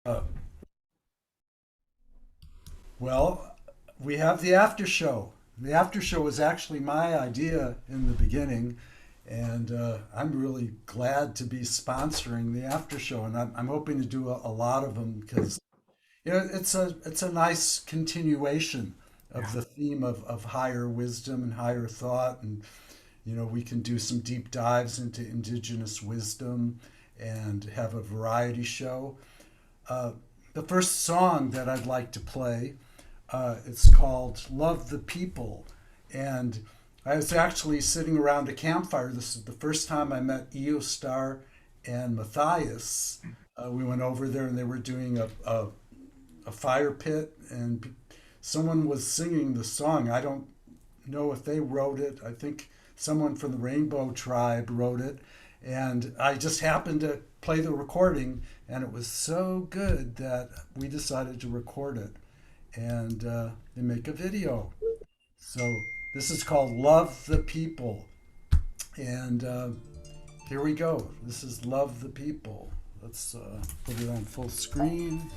Uh, well, we have the after show. The after show was actually my idea in the beginning, and I'm really glad to be sponsoring the after show. And I'm hoping to do a lot of them because it's a nice continuation of Yeah. the theme of higher wisdom and higher thought, and we can do some deep dives into indigenous wisdom and have a variety show. Uh, the first song that I'd like to play, it's called Love the People. And I was actually sitting around a campfire. This is the first time I met Eostar and Matthias. We went over there and they were doing a fire pit, and someone was singing the song. I don't know if they wrote it. I think someone from the Rainbow Tribe wrote it. And I just happened to play the recording, and it was so good that we decided to record it and make a video. So this is called Love the People. And here we go. This is Love the People. Let's put it on full screen.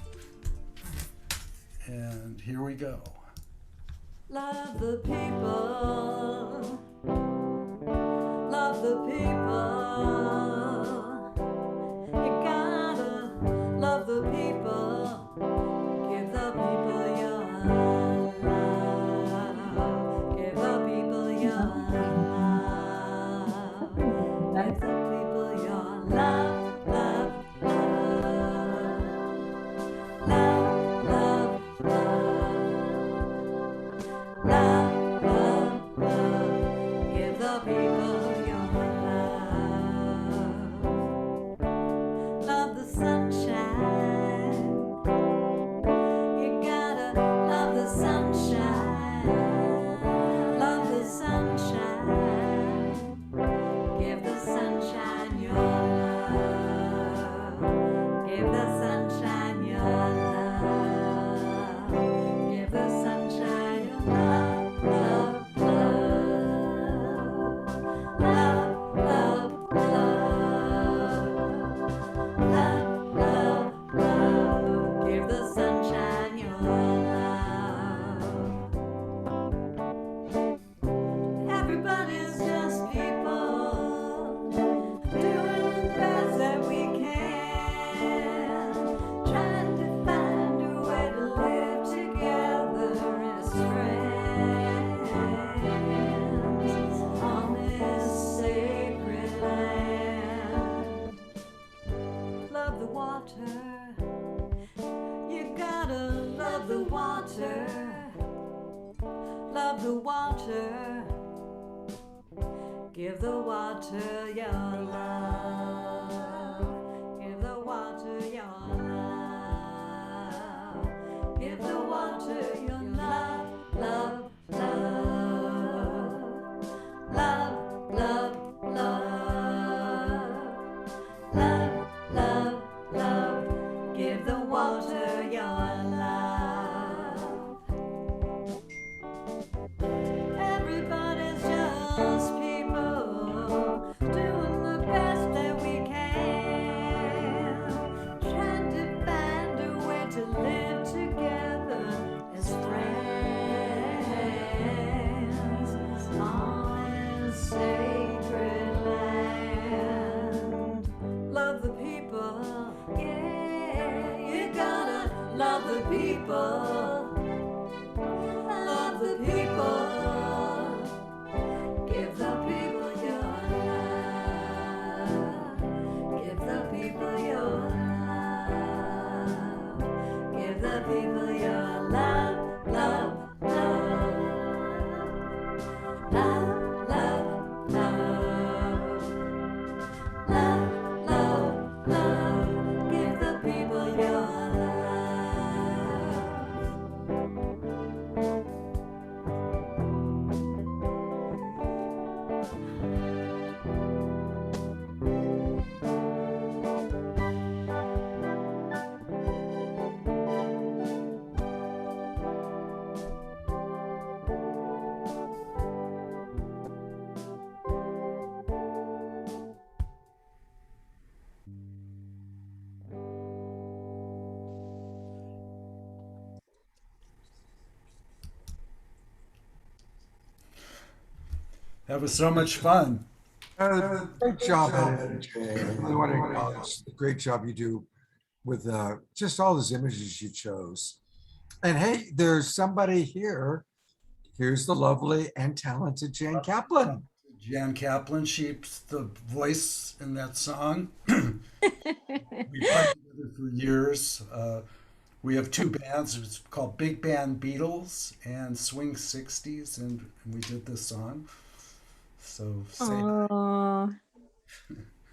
And here we go. Love the people. Love the people. You gotta love the people. Give the people your love. Give the people your love. Give the people your love. Love, love. Love, love, love. Love, love, love. Give the people your love. Love the sunshine. You gotta love the sunshine. Love the sunshine. Give the sunshine your love. Give the sunshine your love. Give the sunshine your love, love, love. Love, love, love. Love, love, love. Give the sunshine your love. Everybody's just people doing the best that we can, trying to find a way to live together as friends on this sacred land. Love the water. You gotta love the water. Love the water. Give the water your love. Give the water your love. Give the water your love, love, love. Love, love, love. Love, love, love. Give the water your love. Everybody's just people doing the best that we can, trying to find a way to live together as friends on this sacred land. Love the people, yeah, you gotta love the people. Love the people. Give the people your love. Give the people your love. Give the people your love, love, love. Love, love, love. Love, love, love. Give the people your love. That was so much fun. Great job editing, Jay. I really want to acknowledge the great job you do with just all those images you chose. And hey, there's somebody here. Here's the lovely and talented Jane Kaplan. Jan Kaplan, she's the voice in that song. We've worked together for years. We have two bands. It's called Big Band Beatles and Swing 60s, and we did this song. So say Oh,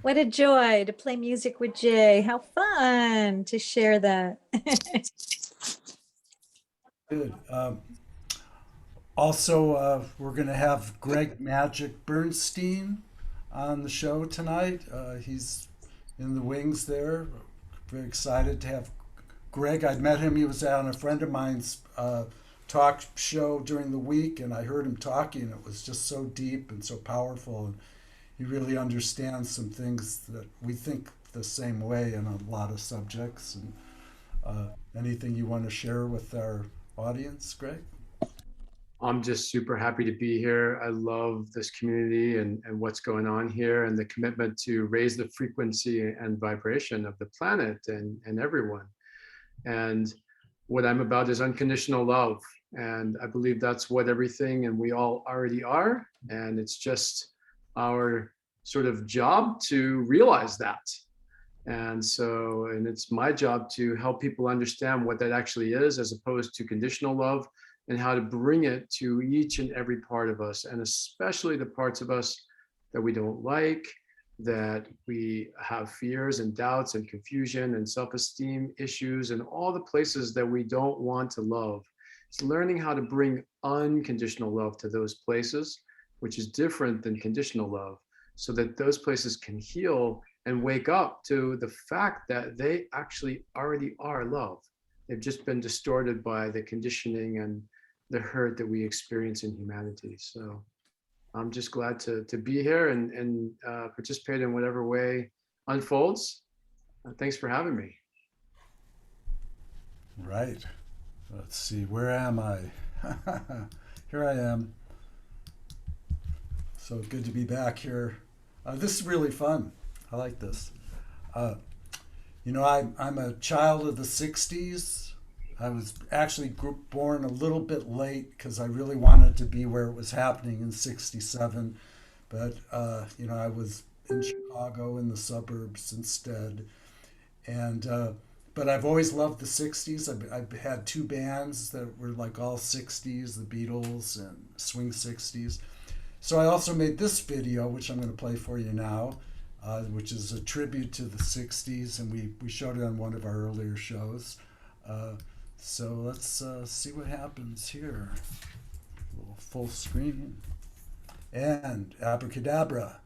what a joy to play music with Jay. How fun to share that. good. Also, we're going to have Greg Magick Bernstein on the show tonight. He's in the wings there. Very excited to have Greg. I'd met him. He was on a friend of mine's talk show during the week, and I heard him talking. It was just so deep and so powerful. And he really understands some things that we think the same way in a lot of subjects. And anything you want to share with our audience, Greg? I'm just super happy to be here. I love this community and what's going on here and the commitment to raise the frequency and vibration of the planet and everyone. And what I'm about is unconditional love. And I believe that's what everything and we all already are. And it's just our sort of job to realize that. And it's my job to help people understand what that actually is, as opposed to conditional love, and how to bring it to each and every part of us, and especially the parts of us that we don't like, that we have fears and doubts and confusion and self-esteem issues, and all the places that we don't want to love. It's learning how to bring unconditional love to those places, which is different than conditional love, so that those places can heal and wake up to the fact that they actually already are love. They've just been distorted by the conditioning and the hurt that we experience in humanity. So I'm just glad to be here and participate in whatever way unfolds. Thanks for having me. Right. Let's see. Where am I? Here I am. So good to be back here. This is really fun. I like this. I'm a child of the 60s. I was actually born a little bit late because I really wanted to be where it was happening in 67. But, I was in Chicago in the suburbs instead. And, but I've always loved the 60s. I've had two bands that were like all 60s, the Beatles and Swing 60s. So I also made this video, which I'm going to play for you now, which is a tribute to the 60s. And we showed it on one of our earlier shows. So let's see what happens here. A little full screen. And abracadabra.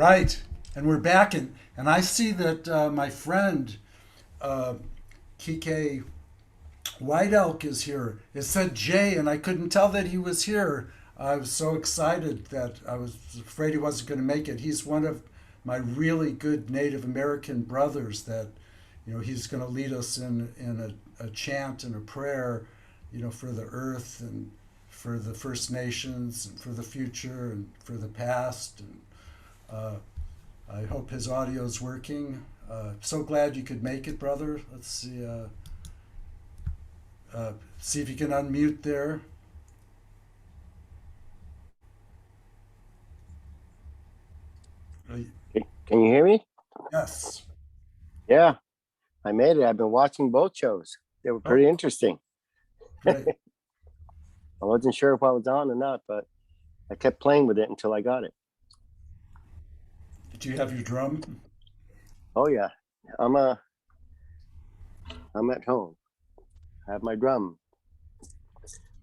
right. And we're back, and I see that my friend Kike White Elk is here. It said Jay, and I couldn't tell that he was here. I was so excited that I was afraid he wasn't going to make it. He's one of my really good Native American brothers that, he's going to lead us in a chant and a prayer, for the earth and for the First Nations and for the future and for the past. And I hope his audio is working. So glad you could make it, brother. Let's see. See if you can unmute there. Can you hear me? Yes. Yeah, I made it. I've been watching both shows. They were pretty interesting. Great. I wasn't sure if I was on or not, but I kept playing with it until I got it. Did you have your drum? Oh yeah, I'm at home. I have my drum.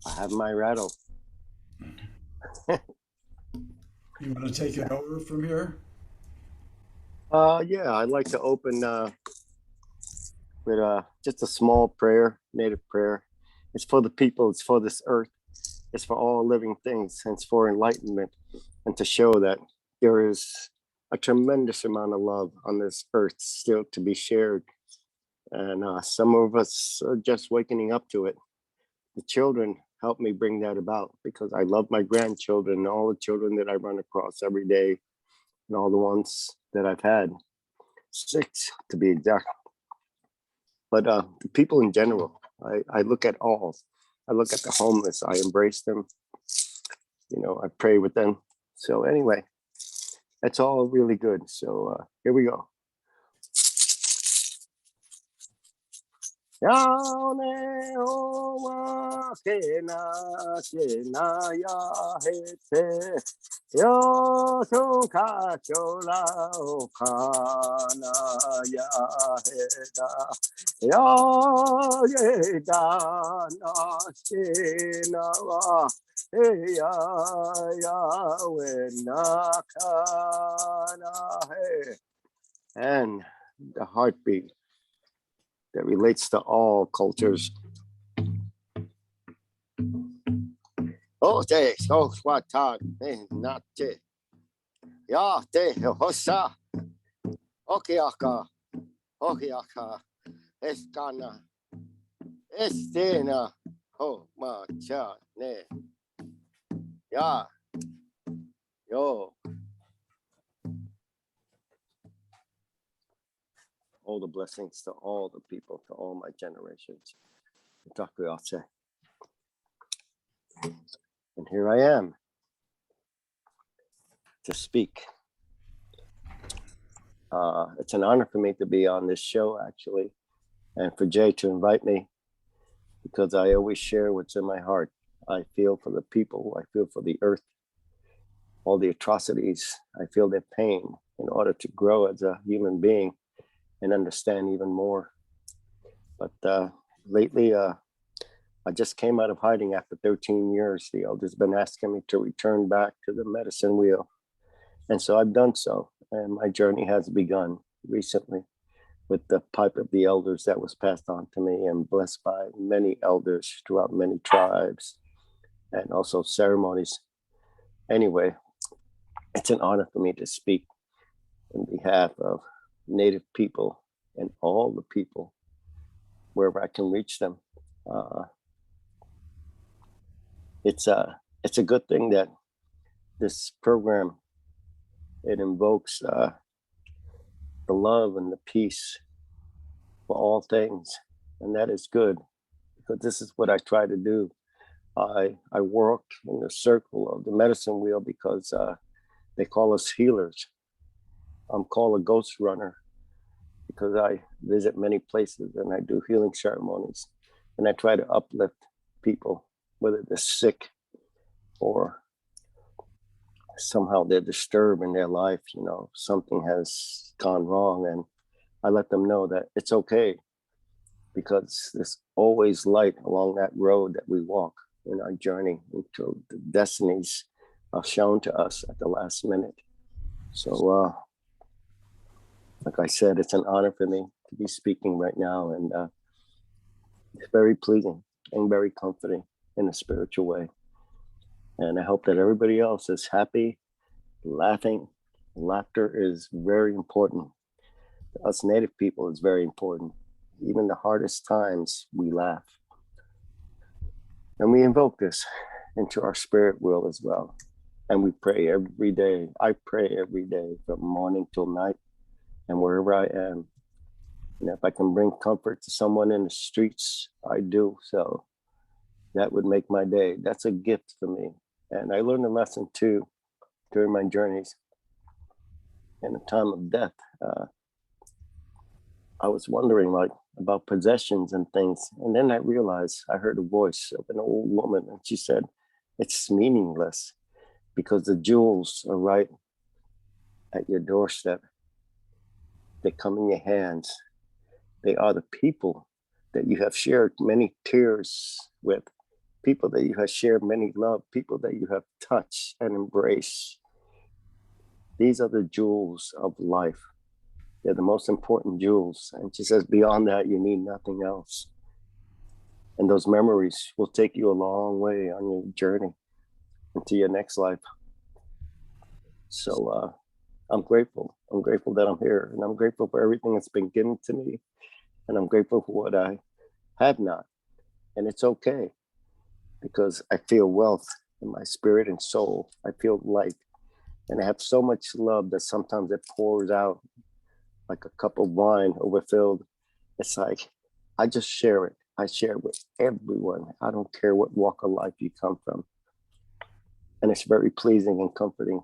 I have my rattle. You want to take it over from here? Yeah, I'd like to open with just a small prayer, native prayer. It's for the people. It's for this earth. It's for all living things. And it's for enlightenment and to show that there is a tremendous amount of love on this earth still to be shared. And some of us are just waking up to it. The children help me bring that about because I love my grandchildren and all the children that I run across every day and all the ones that I've had, 6 to be exact. But the people in general, I look at all. I look at the homeless. I embrace them. I pray with them. So anyway, that's all really good. So here we go. Yane oma kena ya hete yo suka chola okana ya heda yo yeda na shina wa ya wena kana he. And the heartbeat that relates to all cultures. Oh, te so swatan not te ya te hosa okiaka eskana estena ho ma cha ne ya yo. All the blessings to all the people, to all my generations. And here I am to speak. It's an honor for me to be on this show, actually, and for Jay to invite me, because I always share what's in my heart. I feel for the people, I feel for the earth, all the atrocities. I feel their pain in order to grow as a human being and understand even more. But lately, I just came out of hiding after 13 years. The elders been asking me to return back to the medicine wheel. And so I've done so. And my journey has begun recently with the pipe of the elders that was passed on to me and blessed by many elders throughout many tribes and also ceremonies. Anyway, it's an honor for me to speak on behalf of Native people and all the people wherever I can reach them. It's a good thing that this program, it invokes the love and the peace for all things, and that is good because this is what I try to do. I work in the circle of the medicine wheel because they call us healers. I'm called a ghost runner because I visit many places and I do healing ceremonies and I try to uplift people, whether they're sick or somehow they're disturbed in their life, something has gone wrong, and I let them know that it's okay because there's always light along that road that we walk in our journey until the destinies are shown to us at the last minute. So, like I said, it's an honor for me to be speaking right now, and it's very pleasing and very comforting in a spiritual way. And I hope that everybody else is happy, laughing. Laughter is very important. To us Native people, it's very important. Even the hardest times, we laugh. And we invoke this into our spirit world as well. And we pray every day. I pray every day from morning till night and wherever I am. And if I can bring comfort to someone in the streets, I do. So that would make my day. That's a gift for me. And I learned a lesson too during my journeys. In the time of death, I was wondering like about possessions and things. And then I realized I heard a voice of an old woman, and she said, it's meaningless because the jewels are right at your doorstep. They come in your hands. They are the people that you have shared many tears with, people that you have shared many love, people that you have touched and embraced. These are the jewels of life. They're the most important jewels. And she says, beyond that, you need nothing else. And those memories will take you a long way on your journey into your next life. So I'm grateful. I'm grateful that I'm here, and I'm grateful for everything that's been given to me. And I'm grateful for what I have not. And it's okay, because I feel wealth in my spirit and soul. I feel light. And I have so much love that sometimes it pours out like a cup of wine overfilled. It's like, I just share it. I share it with everyone. I don't care what walk of life you come from. And it's very pleasing and comforting.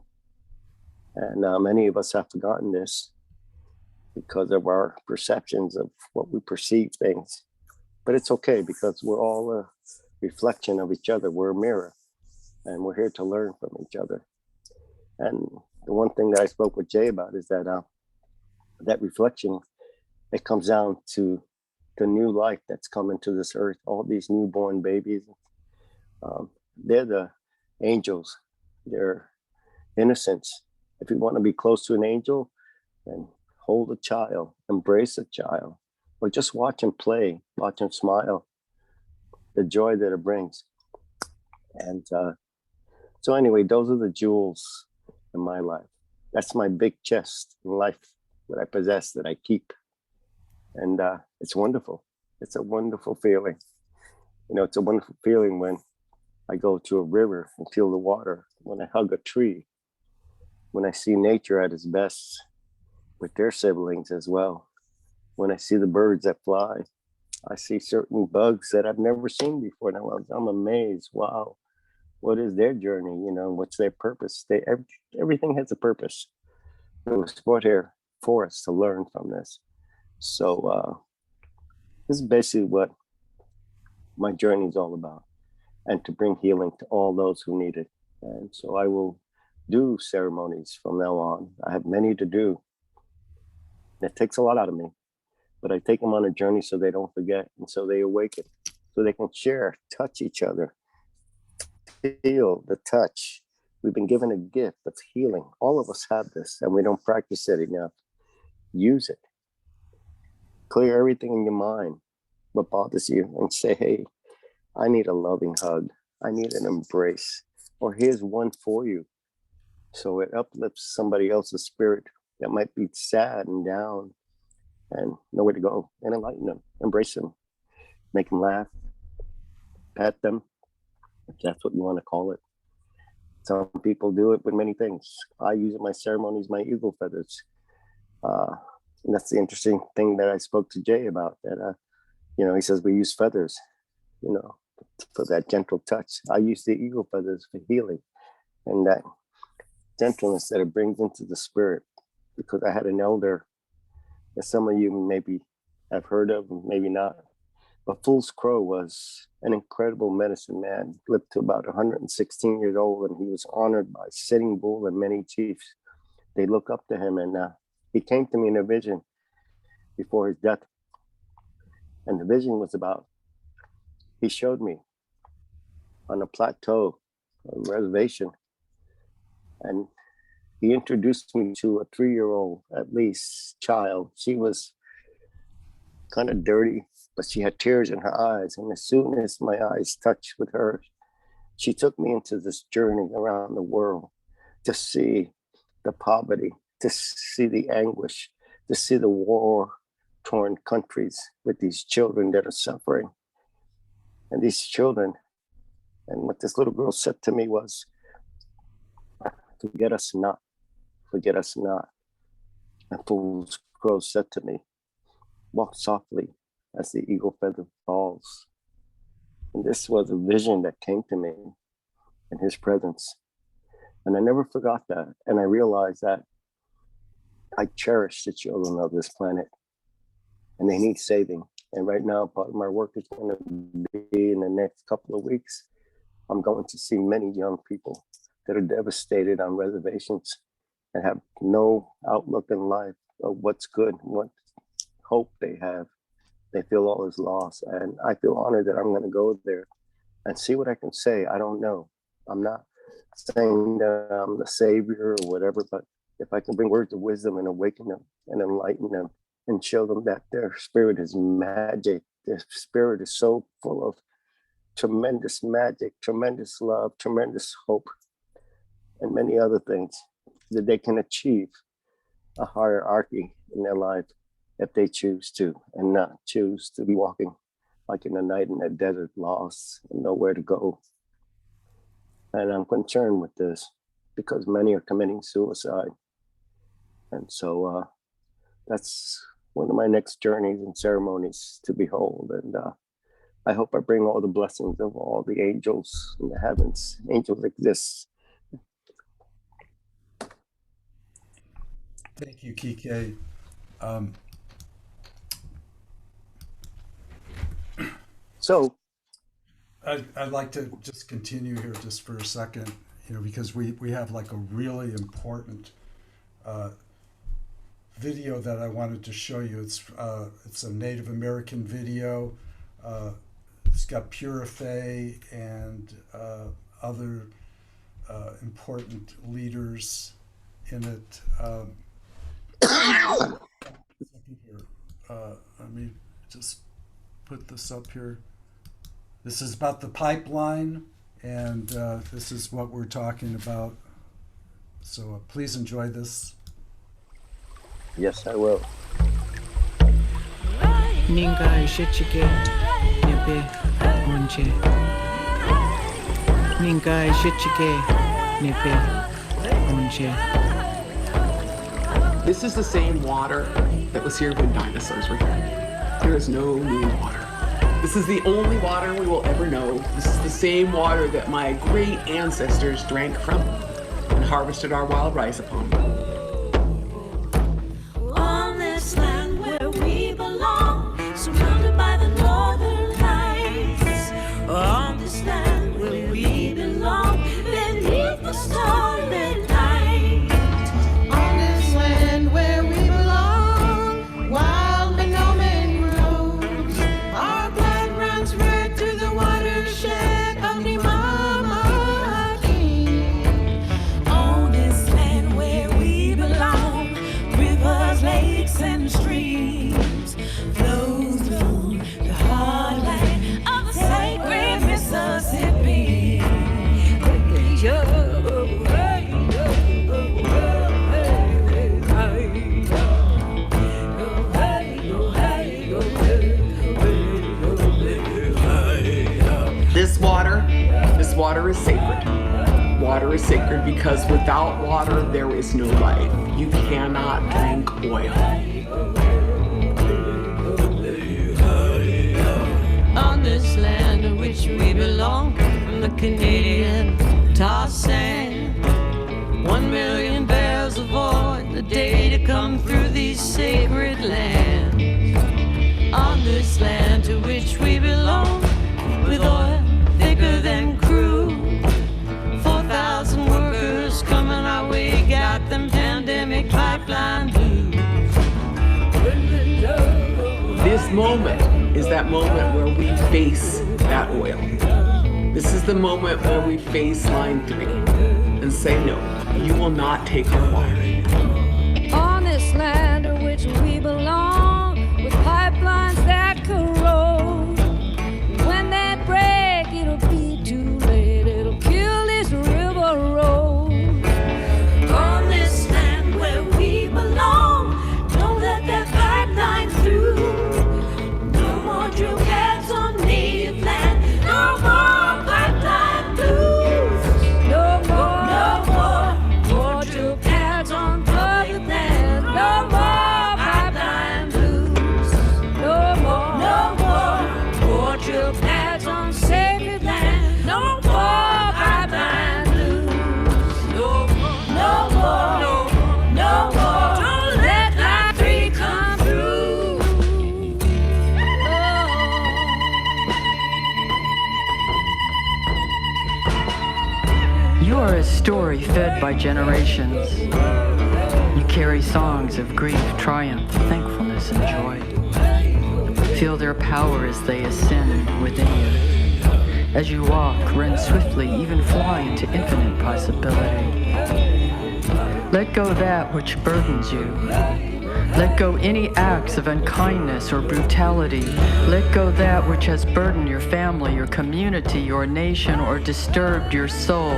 And many of us have forgotten this because of our perceptions of what we perceive things. But it's okay, because we're all a reflection of each other. We're a mirror, and we're here to learn from each other. And the one thing that I spoke with Jay about is that that reflection, it comes down to the new life that's coming to this earth. All these newborn babies, they're the angels. They're innocence. If you want to be close to an angel, then hold a child, embrace a child, or just watch him play, watch him smile, the joy that it brings. And so anyway, those are the jewels in my life. That's my big chest in life that I possess, that I keep. And it's wonderful. It's a wonderful feeling. You know, it's a wonderful feeling when I go to a river and feel the water, when I hug a tree, when I see nature at its best with their siblings as well. When I see the birds that fly, I see certain bugs that I've never seen before. And I'm amazed. Wow, what is their journey? You know, what's their purpose? Everything has a purpose. It was brought here for us to learn from this. So this is basically what my journey is all about, and to bring healing to all those who need it. And so I will do ceremonies from now on. I have many to do. It takes a lot out of me, but I take them on a journey so they don't forget, and so they awaken, so they can share, touch each other, feel the touch. We've been given a gift of healing. All of us have this, and we don't practice it enough. Use it. Clear everything in your mind, what bothers you, and say, hey, I need a loving hug. I need an embrace. Or here's one for you. So it uplifts somebody else's spirit that might be sad and down and nowhere to go, and enlighten them, embrace them, make them laugh, pat them, if that's what you want to call it. Some people do it with many things. I use in my ceremonies my eagle feathers. And that's the interesting thing that I spoke to Jay about, that, you know, he says we use feathers, you know, for that gentle touch. I use the eagle feathers for healing and that gentleness that it brings into the spirit, because I had an elder that some of you maybe have heard of, maybe not. But Fool's Crow was an incredible medicine man, lived to about 116 years old, and he was honored by Sitting Bull and many chiefs. They look up to him, and he came to me in a vision before his death. And the vision was about, he showed me on a plateau, a reservation, and he introduced me to a 3-year-old, at least, child. She was kind of dirty, but she had tears in her eyes. And as soon as my eyes touched with her, she took me into this journey around the world to see the poverty, to see the anguish, to see the war-torn countries with these children that are suffering. And these children, and what this little girl said to me was, forget us not, forget us not. And fool's crow said to me, walk softly as the eagle feather falls. And this was a vision that came to me in his presence. And I never forgot that. And I realized that I cherish the children of this planet and they need saving. And right now, part of my work is going to be in the next couple of weeks. I'm going to see many young people that are devastated on reservations and have no outlook in life of what's good, what hope they have. They feel all is lost. And I feel honored that I'm going to go there and see what I can say. I don't know. I'm not saying that I'm the savior or whatever, but if I can bring words of wisdom and awaken them and enlighten them and show them that their spirit is magic, their spirit is so full of tremendous magic, tremendous love, tremendous hope, and many other things, that they can achieve a hierarchy in their life if they choose to, and not choose to be walking like in the night in a desert, lost and nowhere to go. And I'm concerned with this because many are committing suicide. And so that's one of my next journeys and ceremonies to behold. And I hope I bring all the blessings of all the angels in the heavens. Angels exist. Thank you, Kike. So I'd like to just continue here just for a second, because we have like a really important video that I wanted to show you. It's a Native American video. It's got Purify and other important leaders in it. Let me just put this up here. This is about the pipeline, and this is what we're talking about. So please enjoy this. yes, I will. Ninga ishechike nebe onje. Ninga ishechike nebe onje. This is the same water that was here when dinosaurs were here. There is no new water. This is the only water we will ever know. This is the same water that my great ancestors drank from and harvested our wild rice upon. On this land where we belong, surrounded by the northern lights. On this land where we belong, beneath the starlit night. On this land where we belong, wild Menominee grows. Our blood runs red through the watershed of Nimamaki. On this land where we belong, rivers, lakes, and streams flow through the heartland of the sacred Mississippi. This water is sacred. Water is sacred because without water, there is no life. You cannot drink oil. On this land in which we belong, from the Canadian tar sand. 1 million barrels of oil in the day to come through these sacred lands. On this land to which we belong, with oil thicker than crude. 4,000 workers coming our way, got them pandemic pipeline blues. This moment is that moment where we face that oil. This is the moment where we face line 3 and say, no, you will not take our water. On this land to which we belong, with pipelines that corrode. When they break, it'll be too late. It'll kill this river road. On this land where we belong, don't let that pipeline through. No more drill pads on native land. No more pipeline blues. No more drill pads on public land. No more pipeline blues. No more drill pads on sacred land. No more pipeline blues. No more. Don't let Line 3 come through. You are a story fed by generations. You carry songs of grief, triumph, thankfulness, and joy. Feel their power as they ascend within you. As you walk, run swiftly, even fly into infinite possibility. Let go that which burdens you. Let go any acts of unkindness or brutality. Let go that which has burdened your family, your community, your nation, or disturbed your soul.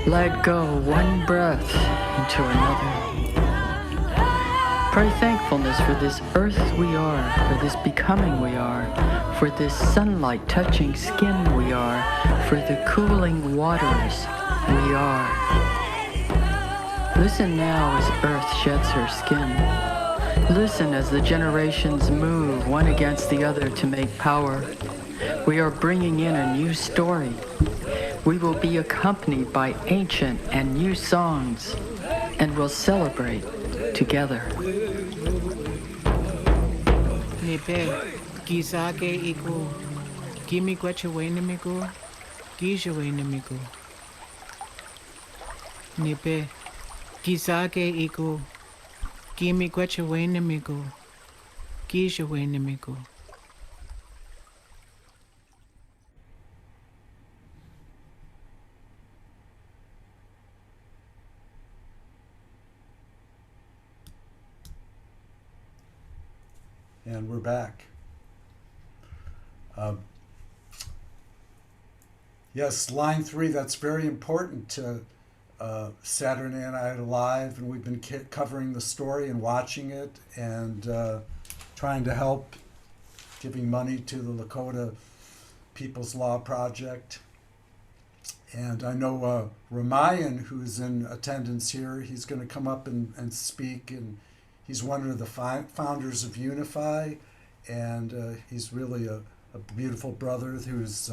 Let go one breath into another. Pray thankfulness for this earth we are, for this becoming we are, for this sunlight touching skin we are, for the cooling waters we are. Listen now as earth sheds her skin. Listen as the generations move one against the other to make power. We are bringing in a new story. We will be accompanied by ancient and new songs, and will celebrate together. Nipe, kisake iku, kimi kwachawenemiku, kishawenemiku. Nipe, kisake iku, kimi kwachawenemiku, kishawenemiku. And we're back. Yes, line 3, that's very important to Saturday Night Live, and we've been covering the story and watching it and trying to help, giving money to the Lakota People's Law Project. And I know Raamayan, who's in attendance here, he's going to come up and speak, and he's one of the founders of Unify, and he's really a beautiful brother who's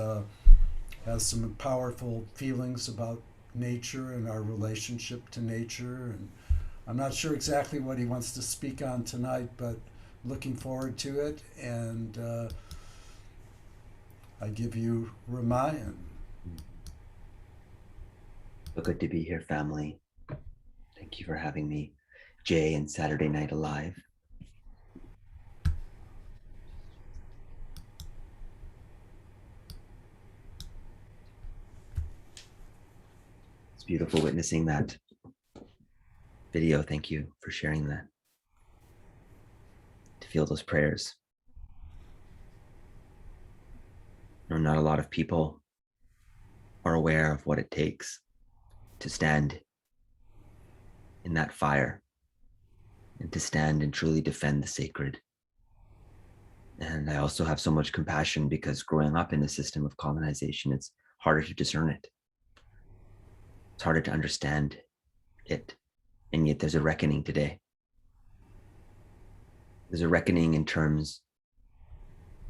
has some powerful feelings about nature and our relationship to nature. And I'm not sure exactly what he wants to speak on tonight, but looking forward to it. And I give you Raamayan. So good to be here, family. Thank you for having me. Jay and Saturday Night Alive. It's beautiful witnessing that video. Thank you for sharing that. To feel those prayers. Not a lot of people are aware of what it takes to stand in that fire and to stand and truly defend the sacred. And I also have so much compassion because growing up in the system of colonization, it's harder to discern it. It's harder to understand it. And yet there's a reckoning today. There's a reckoning in terms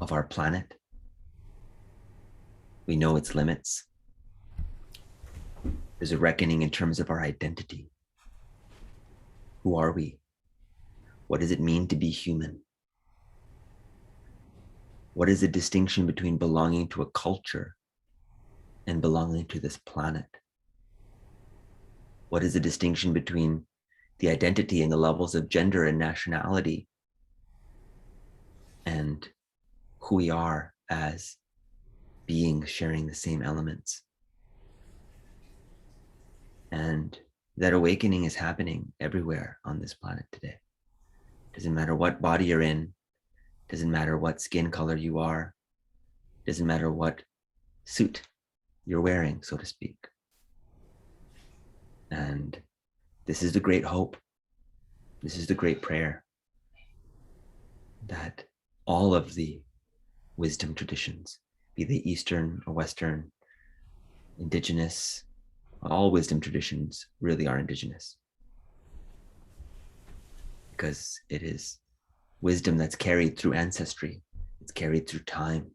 of our planet. We know its limits. There's a reckoning in terms of our identity. Who are we? What does it mean to be human? What is the distinction between belonging to a culture and belonging to this planet? What is the distinction between the identity and the levels of gender and nationality and who we are as beings sharing the same elements? And that awakening is happening everywhere on this planet today. Doesn't matter what body you're in, doesn't matter what skin color you are, doesn't matter what suit you're wearing, so to speak. And this is the great hope. This is the great prayer that all of the wisdom traditions, be they Eastern or Western, indigenous, all wisdom traditions really are indigenous. Because it is wisdom that's carried through ancestry, it's carried through time.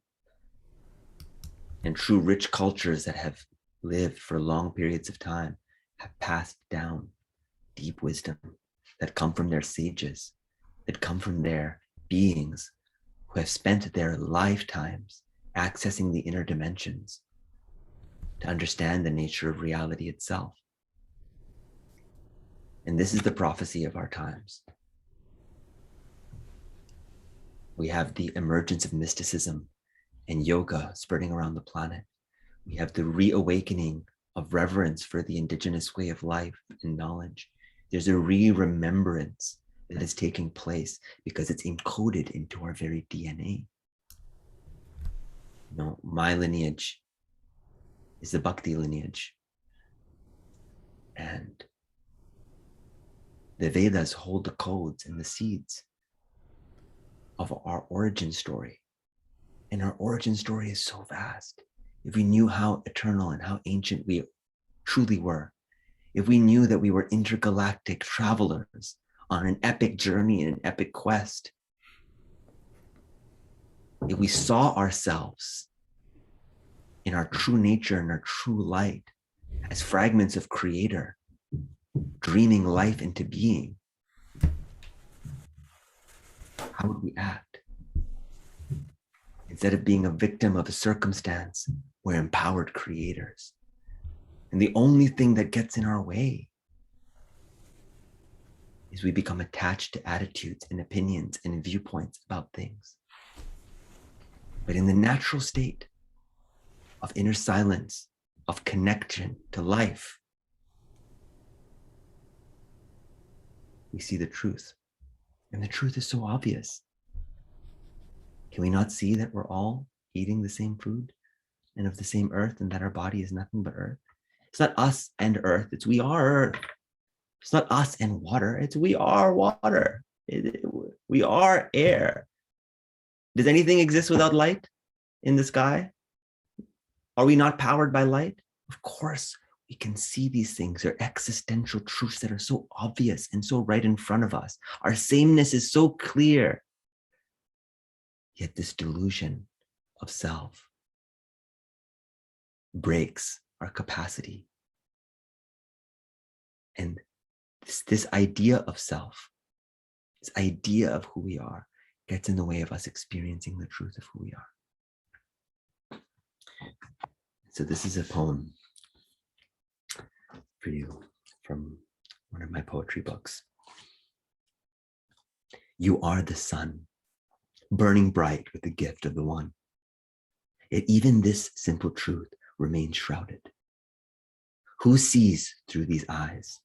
And true rich cultures that have lived for long periods of time have passed down deep wisdom that come from their sages, that come from their beings who have spent their lifetimes accessing the inner dimensions to understand the nature of reality itself. And this is the prophecy of our times. We have the emergence of mysticism and yoga spreading around the planet. We have the reawakening of reverence for the indigenous way of life and knowledge. There's a re-remembrance that is taking place because it's encoded into our very DNA. You know, my lineage is the Bhakti lineage. And the Vedas hold the codes and the seeds of our origin story. And our origin story is so vast. If we knew how eternal and how ancient we truly were, if we knew that we were intergalactic travelers on an epic journey and an epic quest, if we saw ourselves in our true nature and our true light as fragments of Creator, dreaming life into being, how would we act? Instead of being a victim of a circumstance, we're empowered creators. And the only thing that gets in our way is we become attached to attitudes and opinions and viewpoints about things. But in the natural state of inner silence, of connection to life, we see the truth. And the truth is so obvious. Can we not see that we're all eating the same food and of the same earth, and that our body is nothing but earth? It's not us and earth, it's we are earth. It's not us and water, it's we are water. We are air. Does anything exist without light in the sky? Are we not powered by light? Of course, we can see these things. They're existential truths that are so obvious and so right in front of us. Our sameness is so clear. Yet this delusion of self breaks our capacity. And this idea of self, this idea of who we are, gets in the way of us experiencing the truth of who we are. So this is a poem for you from one of my poetry books. You are the sun, burning bright with the gift of the one. Yet even this simple truth remains shrouded. Who sees through these eyes?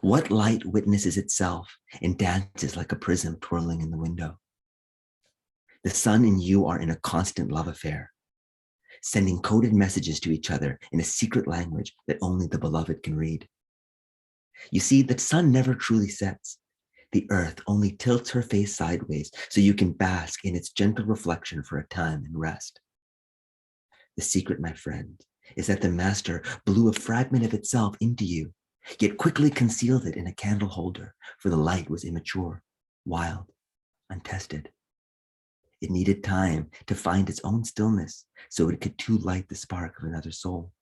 What light witnesses itself and dances like a prism twirling in the window? The sun and you are in a constant love affair, sending coded messages to each other in a secret language that only the beloved can read. You see, the sun never truly sets. The earth only tilts her face sideways so you can bask in its gentle reflection for a time and rest. The secret, my friend, is that the master blew a fragment of itself into you, yet quickly concealed it in a candle holder, for the light was immature, wild, untested. It needed time to find its own stillness so it could too light the spark of another soul.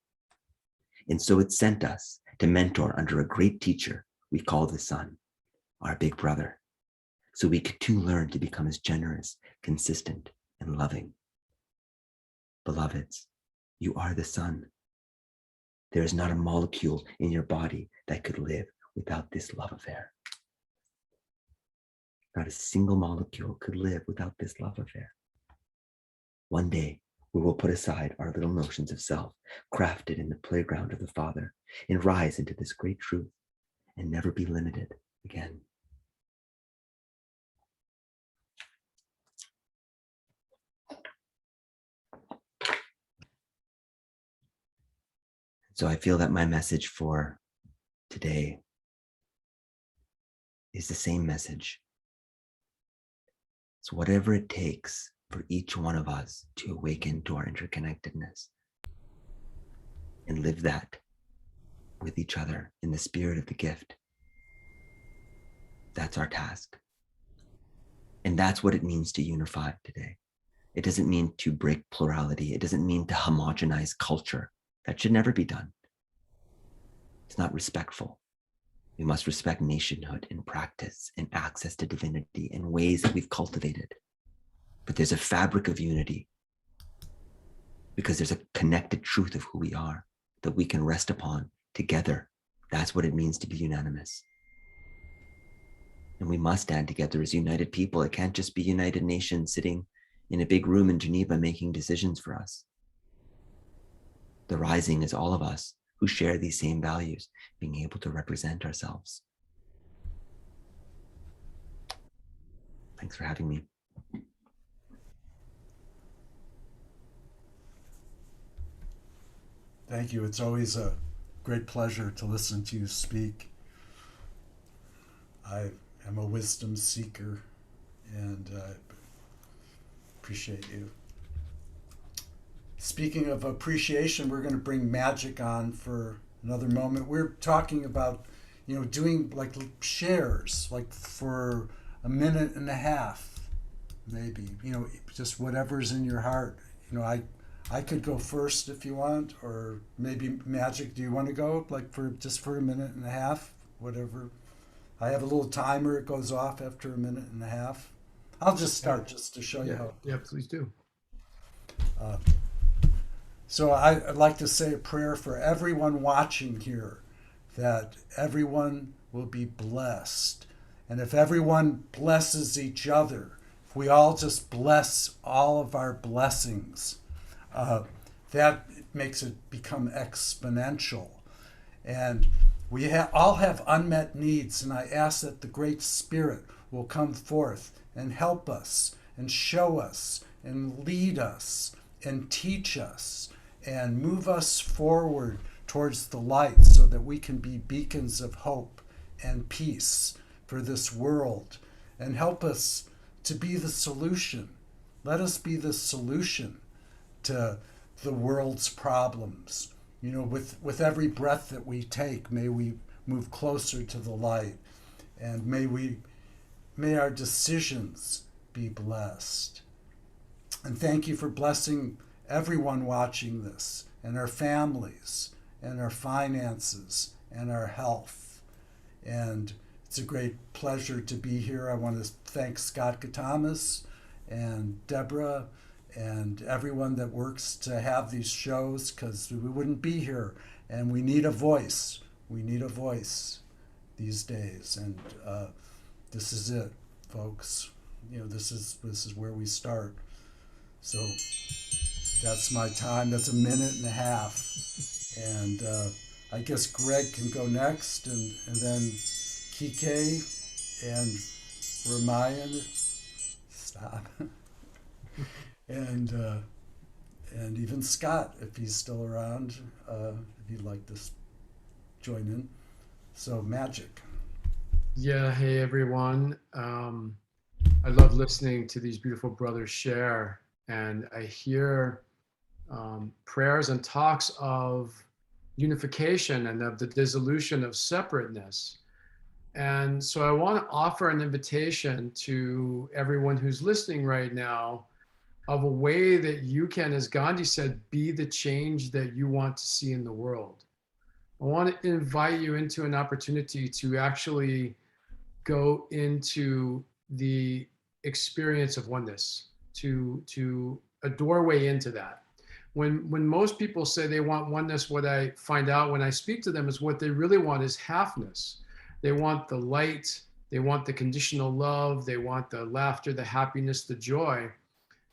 And so it sent us to mentor under a great teacher we call the sun, our big brother, so we could too learn to become as generous, consistent, and loving. Beloveds, you are the sun. There is not a molecule in your body that could live without this love affair. Not a single molecule could live without this love affair. One day, we will put aside our little notions of self, crafted in the playground of the Father, and rise into this great truth and never be limited again. So I feel that my message for today is the same message. It's whatever it takes for each one of us to awaken to our interconnectedness and live that with each other in the spirit of the gift. That's our task. And that's what it means to unify today. It doesn't mean to break plurality. It doesn't mean to homogenize culture. That should never be done. It's not respectful. We must respect nationhood and practice and access to divinity in ways that we've cultivated. But there's a fabric of unity because there's a connected truth of who we are that we can rest upon together. That's what it means to be unanimous. And we must stand together as united people. It can't just be United Nations sitting in a big room in Geneva making decisions for us. The rising is all of us who share these same values, being able to represent ourselves. Thanks for having me. Thank you. It's always a great pleasure to listen to you speak. I am a wisdom seeker and appreciate you. Speaking of appreciation, we're going to bring Magick on for another moment. We're talking about, doing like shares, like for a minute and a half, maybe, just whatever's in your heart. I could go first if you want, or maybe Magick, do you want to go like for a minute and a half, whatever. I have a little timer. It goes off after a minute and a half. I'll just start just to show you how. Yeah, please do. So I'd like to say a prayer for everyone watching here, that everyone will be blessed. And if everyone blesses each other, if we all just bless all of our blessings, that makes it become exponential. And we all have unmet needs, and I ask that the Great Spirit will come forth and help us and show us and lead us and teach us and move us forward towards the light so that we can be beacons of hope and peace for this world, and help us to be the solution. Let us be the solution to the world's problems. With every breath that we take, may we move closer to the light, and may our decisions be blessed. And thank you for blessing everyone watching this, and our families, and our finances, and our health. And it's a great pleasure to be here. I want to thank Scott Katamas and Deborah and everyone that works to have these shows, because we wouldn't be here. And we need a voice. We need a voice these days. And this is it, folks. This is where we start. So that's my time. That's a minute and a half. And I guess Greg can go next, and then Kike and Raamayan. Stop. And even Scott, if he's still around, if he'd like to join in. So Magick. Yeah, hey everyone. I love listening to these beautiful brothers share, and I hear prayers and talks of unification and of the dissolution of separateness. And so I want to offer an invitation to everyone who's listening right now of a way that you can, as Gandhi said, be the change that you want to see in the world. I want to invite you into an opportunity to actually go into the experience of oneness, to a doorway into that. When most people say they want oneness, what I find out when I speak to them is what they really want is halfness. They want the light, they want the conditional love, they want the laughter, the happiness, the joy.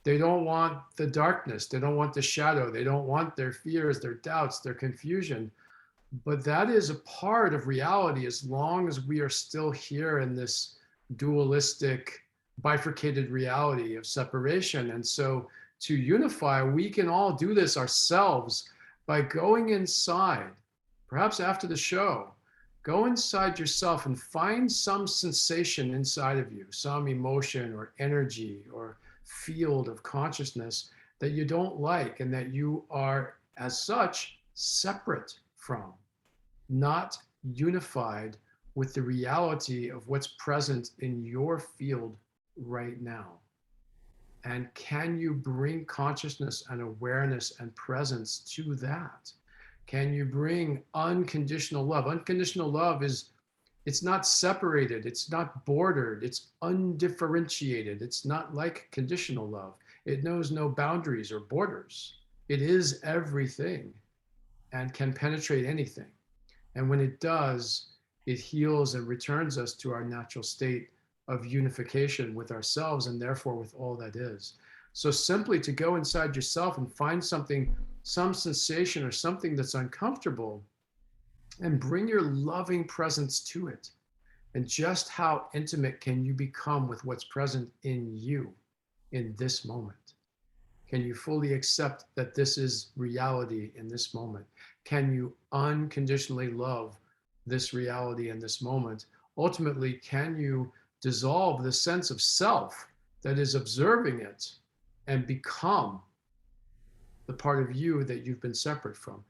They don't want the darkness, they don't want the shadow, they don't want their fears, their doubts, their confusion. But that is a part of reality as long as we are still here in this dualistic, bifurcated reality of separation. And so to unify, we can all do this ourselves by going inside, perhaps after the show. Go inside yourself and find some sensation inside of you, some emotion or energy or field of consciousness that you don't like and that you are, as such, separate from, not unified with the reality of what's present in your field right now. And can you bring consciousness and awareness and presence to that? Can you bring unconditional love? Unconditional love is, it's not separated, it's not bordered, it's undifferentiated. It's not like conditional love. It knows no boundaries or borders. It is everything and can penetrate anything. And when it does, it heals and returns us to our natural state of unification with ourselves and therefore with all that is. So simply to go inside yourself and find something, some sensation or something that's uncomfortable, and bring your loving presence to it. And just how intimate can you become with what's present in you in this moment? Can you fully accept that this is reality in this moment? Can you unconditionally love this reality in this moment? Ultimately, can you dissolve the sense of self that is observing it and become the part of you that you've been separate from?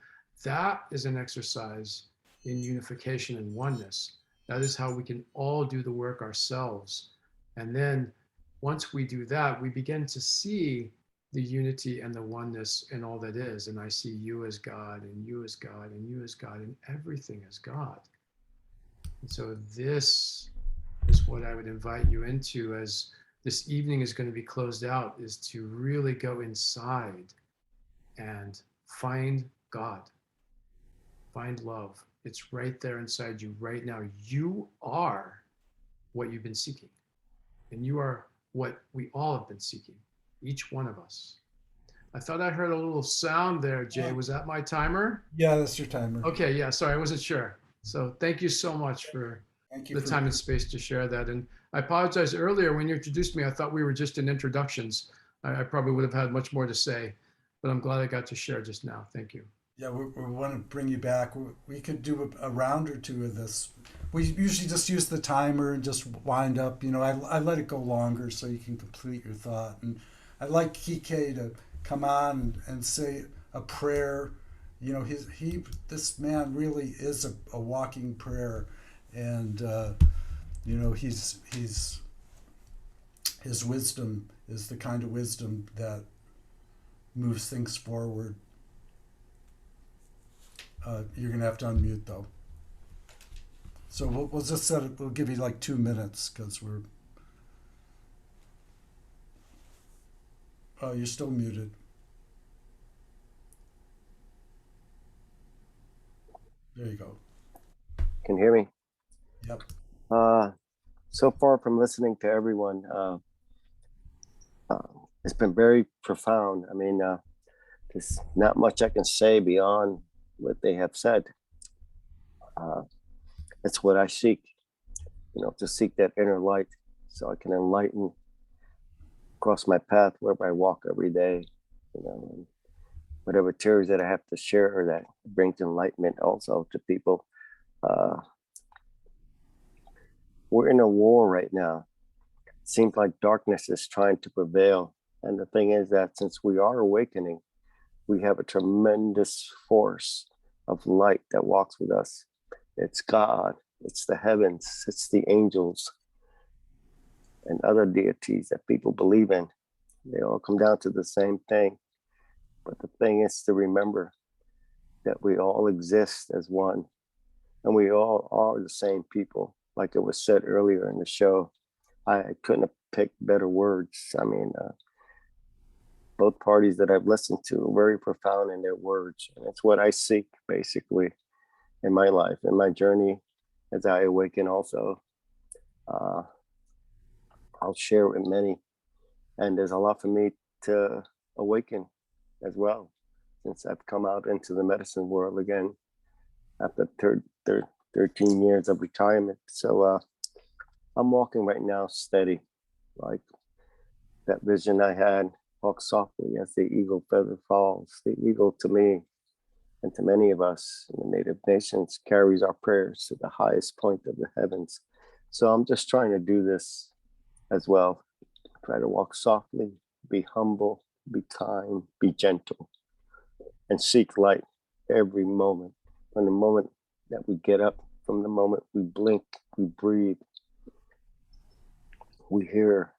That is an exercise in unification and oneness. That is how we can all do the work ourselves. And then once we do that, we begin to see the unity and the oneness in all that is. And I see you as God, and you as God, and you as God, and everything as God. And so this is what I would invite you into as this evening is going to be closed out, is to really go inside and find God, find love. It's right there inside you right now. You are what you've been seeking, and you are what we all have been seeking, each one of us. I thought I heard a little sound there, Jay. Was that my timer? Yeah, that's your timer. Okay, yeah, sorry, I wasn't sure. So thank you so much for the time and space to share that. And I apologize earlier when you introduced me, I thought we were just in introductions. I probably would have had much more to say, but I'm glad I got to share just now. Thank you. Yeah, we want to bring you back. We could do a round or two of this. We usually just use the timer and just wind up. You know, I let it go longer so you can complete your thought. And I'd like Kike to come on and say a prayer. You know, this man really is a walking prayer, and you know, his wisdom is the kind of wisdom that moves things forward. You're gonna have to unmute though. So we'll just set it. We'll give you like 2 minutes because we're. Oh, you're still muted. There you go. Can you hear me? Yep. So far from listening to everyone, it's been very profound. I mean, there's not much I can say beyond what they have said. It's what I seek, you know, to seek that inner light so I can enlighten across my path wherever I walk every day, you know, and whatever tears that I have to share that brings enlightenment also to people. We're in a war right now. It seems like darkness is trying to prevail. And the thing is that since we are awakening, we have a tremendous force of light that walks with us. It's God, it's the heavens, it's the angels, and other deities that people believe in. They all come down to the same thing. But the thing is to remember that we all exist as one, and we all are the same people. Like it was said earlier in the show, I couldn't have picked better words. I mean, both parties that I've listened to are very profound in their words. And it's what I seek basically in my life, in my journey as I awaken also. I'll share with many. And there's a lot for me to awaken as well, since I've come out into the medicine world again. after 13 years of retirement. So I'm walking right now steady, like that vision I had, walk softly as the eagle feather falls. The eagle to me and to many of us in the native nations carries our prayers to the highest point of the heavens. So I'm just trying to do this as well. Try to walk softly, be humble, be kind, be gentle, and seek light every moment. From the moment that we get up, from the moment we blink, we breathe, we hear,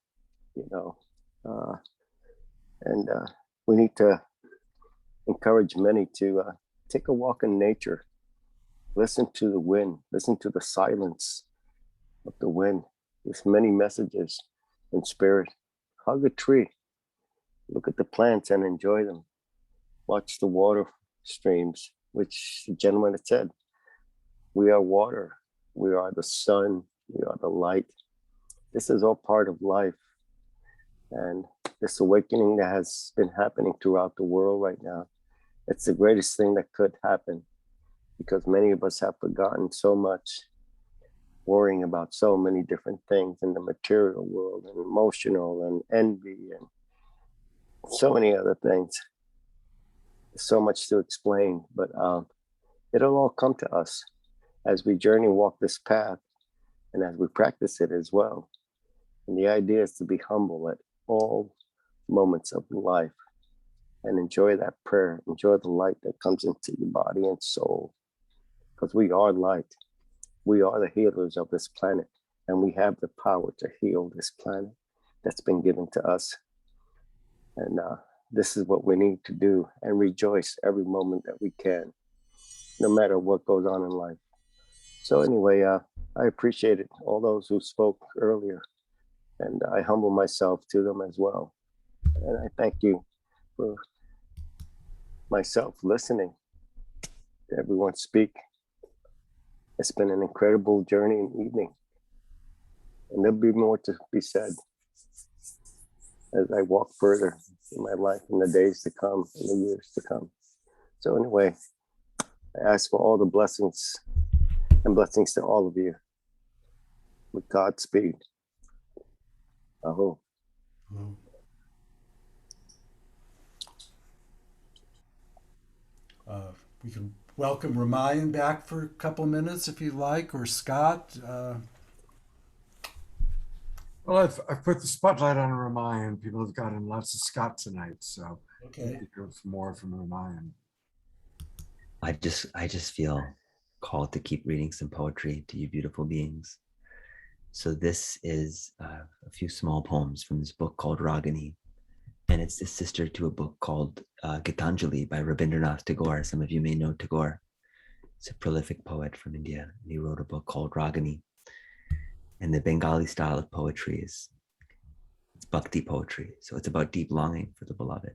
and we need to encourage many to take a walk in nature, listen to the wind, listen to the silence of the wind. There's many messages in spirit. Hug a tree, look at the plants and enjoy them. Watch the water streams, which the gentleman had said, we are water, we are the sun, we are the light. This is all part of life. And this awakening that has been happening throughout the world right now, it's the greatest thing that could happen, because many of us have forgotten so much, worrying about so many different things in the material world and emotional and envy and so many other things. There's so much to explain, but it'll all come to us as we journey, walk this path, and as we practice it as well. And the idea is to be humble at all moments of life and enjoy that prayer, enjoy the light that comes into your body and soul, because we are light. We are the healers of this planet, and we have the power to heal this planet that's been given to us. And this is what we need to do, and rejoice every moment that we can, no matter what goes on in life. So anyway, I appreciated all those who spoke earlier, and I humble myself to them as well. And I thank you for myself listening to everyone speak. It's been an incredible journey and evening, and there'll be more to be said as I walk further in my life in the days to come, in the years to come. So anyway, I ask for all the blessings and blessings to all of you. With Godspeed. Aho. We can welcome Raamayan back for a couple minutes if you like, or Scott. Well, I've put the spotlight on Raamayan. People have gotten lots of Scott tonight, so Okay. More from Raamayan. I just feel called to keep reading some poetry to you beautiful beings. So this is a few small poems from this book called Ragini, and it's the sister to a book called Gitanjali by Rabindranath Tagore. Some of you may know Tagore. He's a prolific poet from India, and he wrote a book called Ragini. And the Bengali style of poetry it's bhakti poetry, so it's about deep longing for the beloved.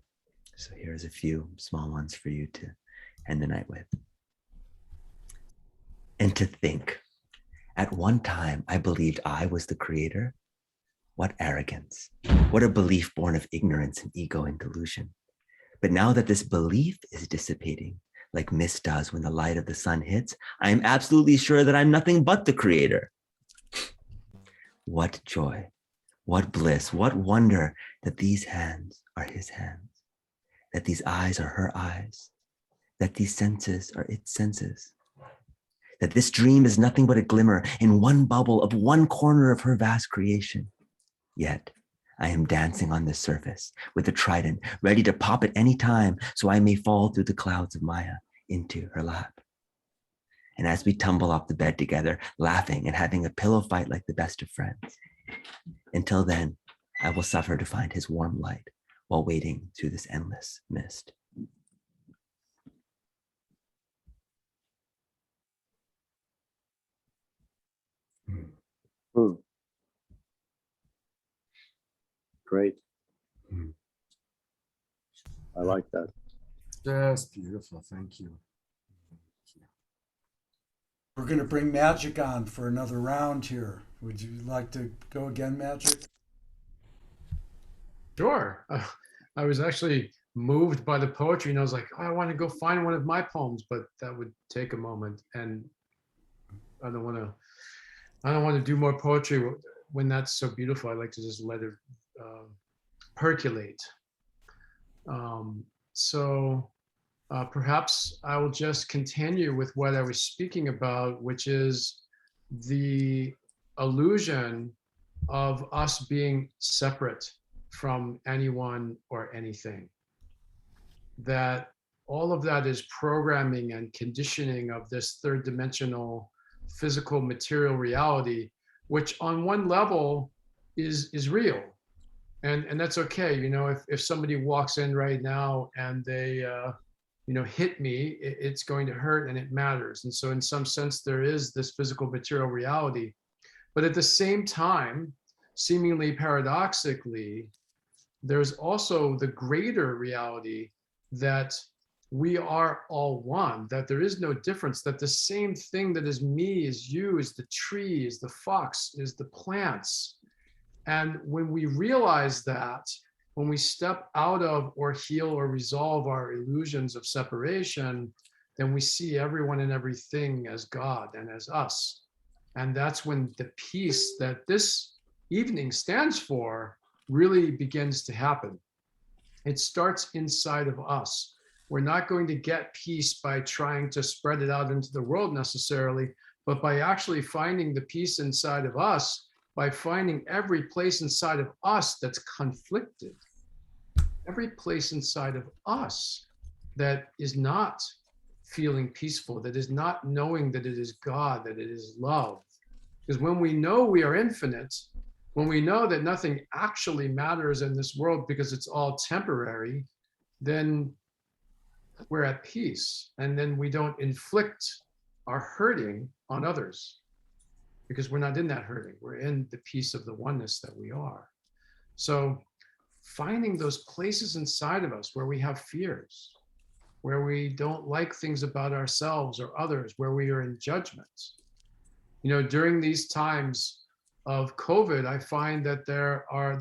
So here's a few small ones for you to end the night with. And to think, at one time I believed I was the creator. What arrogance, what a belief born of ignorance and ego and delusion. But now that this belief is dissipating, like mist does when the light of the sun hits, I am absolutely sure that I'm nothing but the creator. What joy, what bliss, what wonder that these hands are his hands, that these eyes are her eyes, that these senses are its senses, that this dream is nothing but a glimmer in one bubble of one corner of her vast creation. Yet I am dancing on this surface with a trident, ready to pop at any time so I may fall through the clouds of Maya into her lap. And as we tumble off the bed together, laughing and having a pillow fight like the best of friends, until then, I will suffer to find his warm light while wading through this endless mist. Great. I like that. Just beautiful. Thank you. We're going to bring Magick on for another round here. Would you like to go again, Magick? Sure. I was actually moved by the poetry, and I was like, oh, I want to go find one of my poems, but that would take a moment, and I don't want to do more poetry when that's so beautiful. I like to just let it percolate. So perhaps I will just continue with what I was speaking about, which is the illusion of us being separate from anyone or anything. That all of that is programming and conditioning of this third dimensional physical material reality, which on one level is real. And that's okay. You know, if somebody walks in right now and they, hit me, it's going to hurt and it matters. And so in some sense, there is this physical material reality. But at the same time, seemingly paradoxically, there's also the greater reality that we are all one, that there is no difference, that the same thing that is me, is you, is the tree, is the fox, is the plants. And when we realize that, when we step out of or heal or resolve our illusions of separation, then we see everyone and everything as God and as us. And that's when the peace that this evening stands for really begins to happen. It starts inside of us. We're not going to get peace by trying to spread it out into the world necessarily, but by actually finding the peace inside of us, by finding every place inside of us that's conflicted, every place inside of us that is not feeling peaceful, that is not knowing that it is God, that it is love. Because when we know we are infinite, when we know that nothing actually matters in this world because it's all temporary, then we're at peace. And then we don't inflict our hurting on others because we're not in that hurting. We're in the peace of the oneness that we are. So finding those places inside of us where we have fears, where we don't like things about ourselves or others, where we are in judgment. You know, during these times of COVID, I find that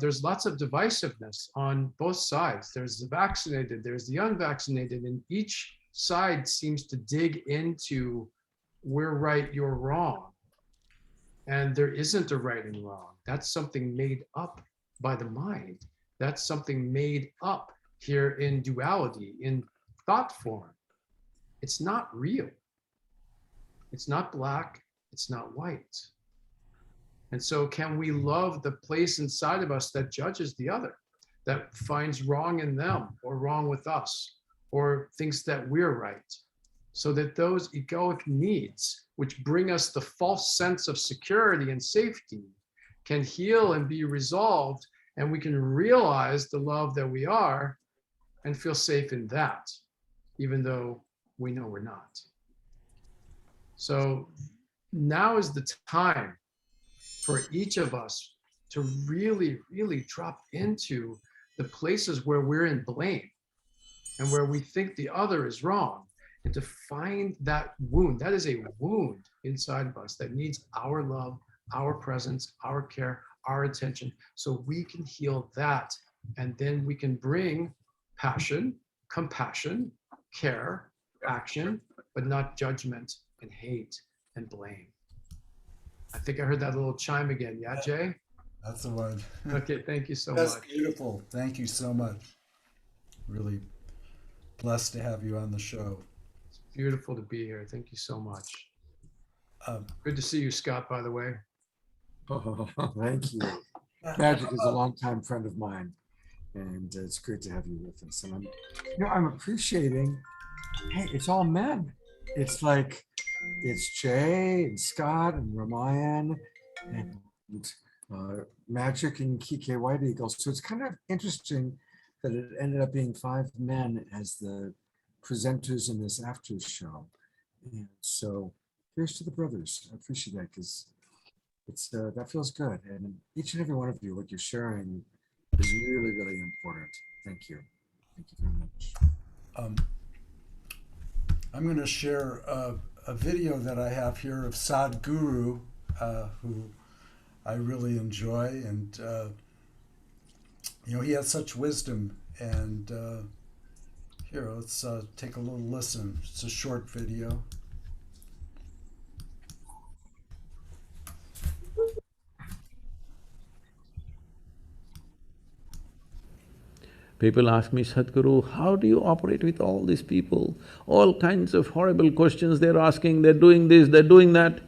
there's lots of divisiveness on both sides. There's the vaccinated, there's the unvaccinated, and each side seems to dig into we're right, you're wrong. And there isn't a right and wrong. That's something made up by the mind. That's something made up here in duality, in thought form. It's not real. It's not black, it's not white. And so can we love the place inside of us that judges the other, that finds wrong in them or wrong with us, or thinks that we're right? So that those egoic needs, which bring us the false sense of security and safety, can heal and be resolved, and we can realize the love that we are and feel safe in that, even though we know we're not. So now is the time for each of us to really, really drop into the places where we're in blame and where we think the other is wrong, and to find that wound. That is a wound inside of us that needs our love, our presence, our care, our attention, so we can heal that. And then we can bring passion, compassion, care, action, but not judgment and hate and blame. I think I heard that little chime again. Yeah, Jay? That's the one. Okay, thank you so That's much. beautiful. Thank you so much. Really blessed to have you on the show. It's beautiful to be here. Thank you so much. Um, Good to see you, Scott, by the way. Oh, thank you. Magick is a longtime friend of mine, and it's great to have you with us. And I'm appreciating, hey, it's all men. It's like, it's Jay and Scott and Raamayan and Magick and Kike White Eagle. So it's kind of interesting that it ended up being 5 men as the presenters in this after show. And so here's to the brothers. I appreciate that, because it's that feels good. And each and every one of you, what you're sharing is really, really important. Thank you. Thank you very much. I'm going to share a video that I have here of Sadhguru, who I really enjoy. And, he has such wisdom. And Here, let's take a little listen. It's a short video. People ask me, Sadhguru, how do you operate with all these people? All kinds of horrible questions they're asking, they're doing this, they're doing that.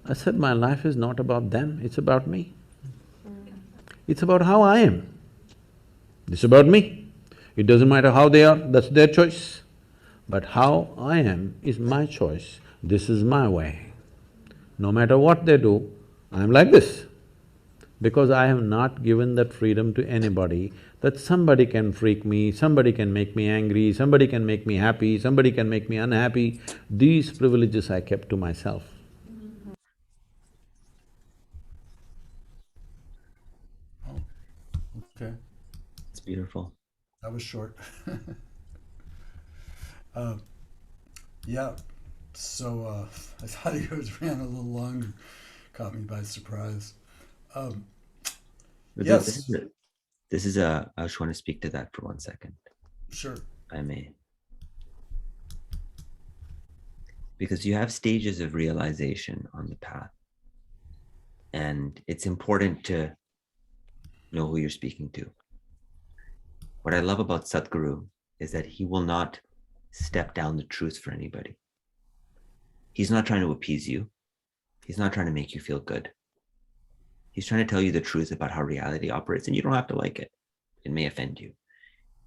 I said, my life is not about them, it's about me. It's about how I am. It's about me. It doesn't matter how they are, that's their choice. But how I am is my choice. This is my way. No matter what they do, I'm like this. Because I have not given that freedom to anybody, that somebody can freak me, somebody can make me angry, somebody can make me happy, somebody can make me unhappy. These privileges I kept to myself. Oh, okay. It's beautiful. That was short. Yeah, so I thought yours ran a little longer, caught me by surprise. But Yes, I just want to speak to that for 1 second, sure. if I may. Because you have stages of realization on the path. And it's important to know who you're speaking to. What I love about Sadhguru is that he will not step down the truth for anybody. He's not trying to appease you. He's not trying to make you feel good. He's trying to tell you the truth about how reality operates, and you don't have to like it. It may offend you.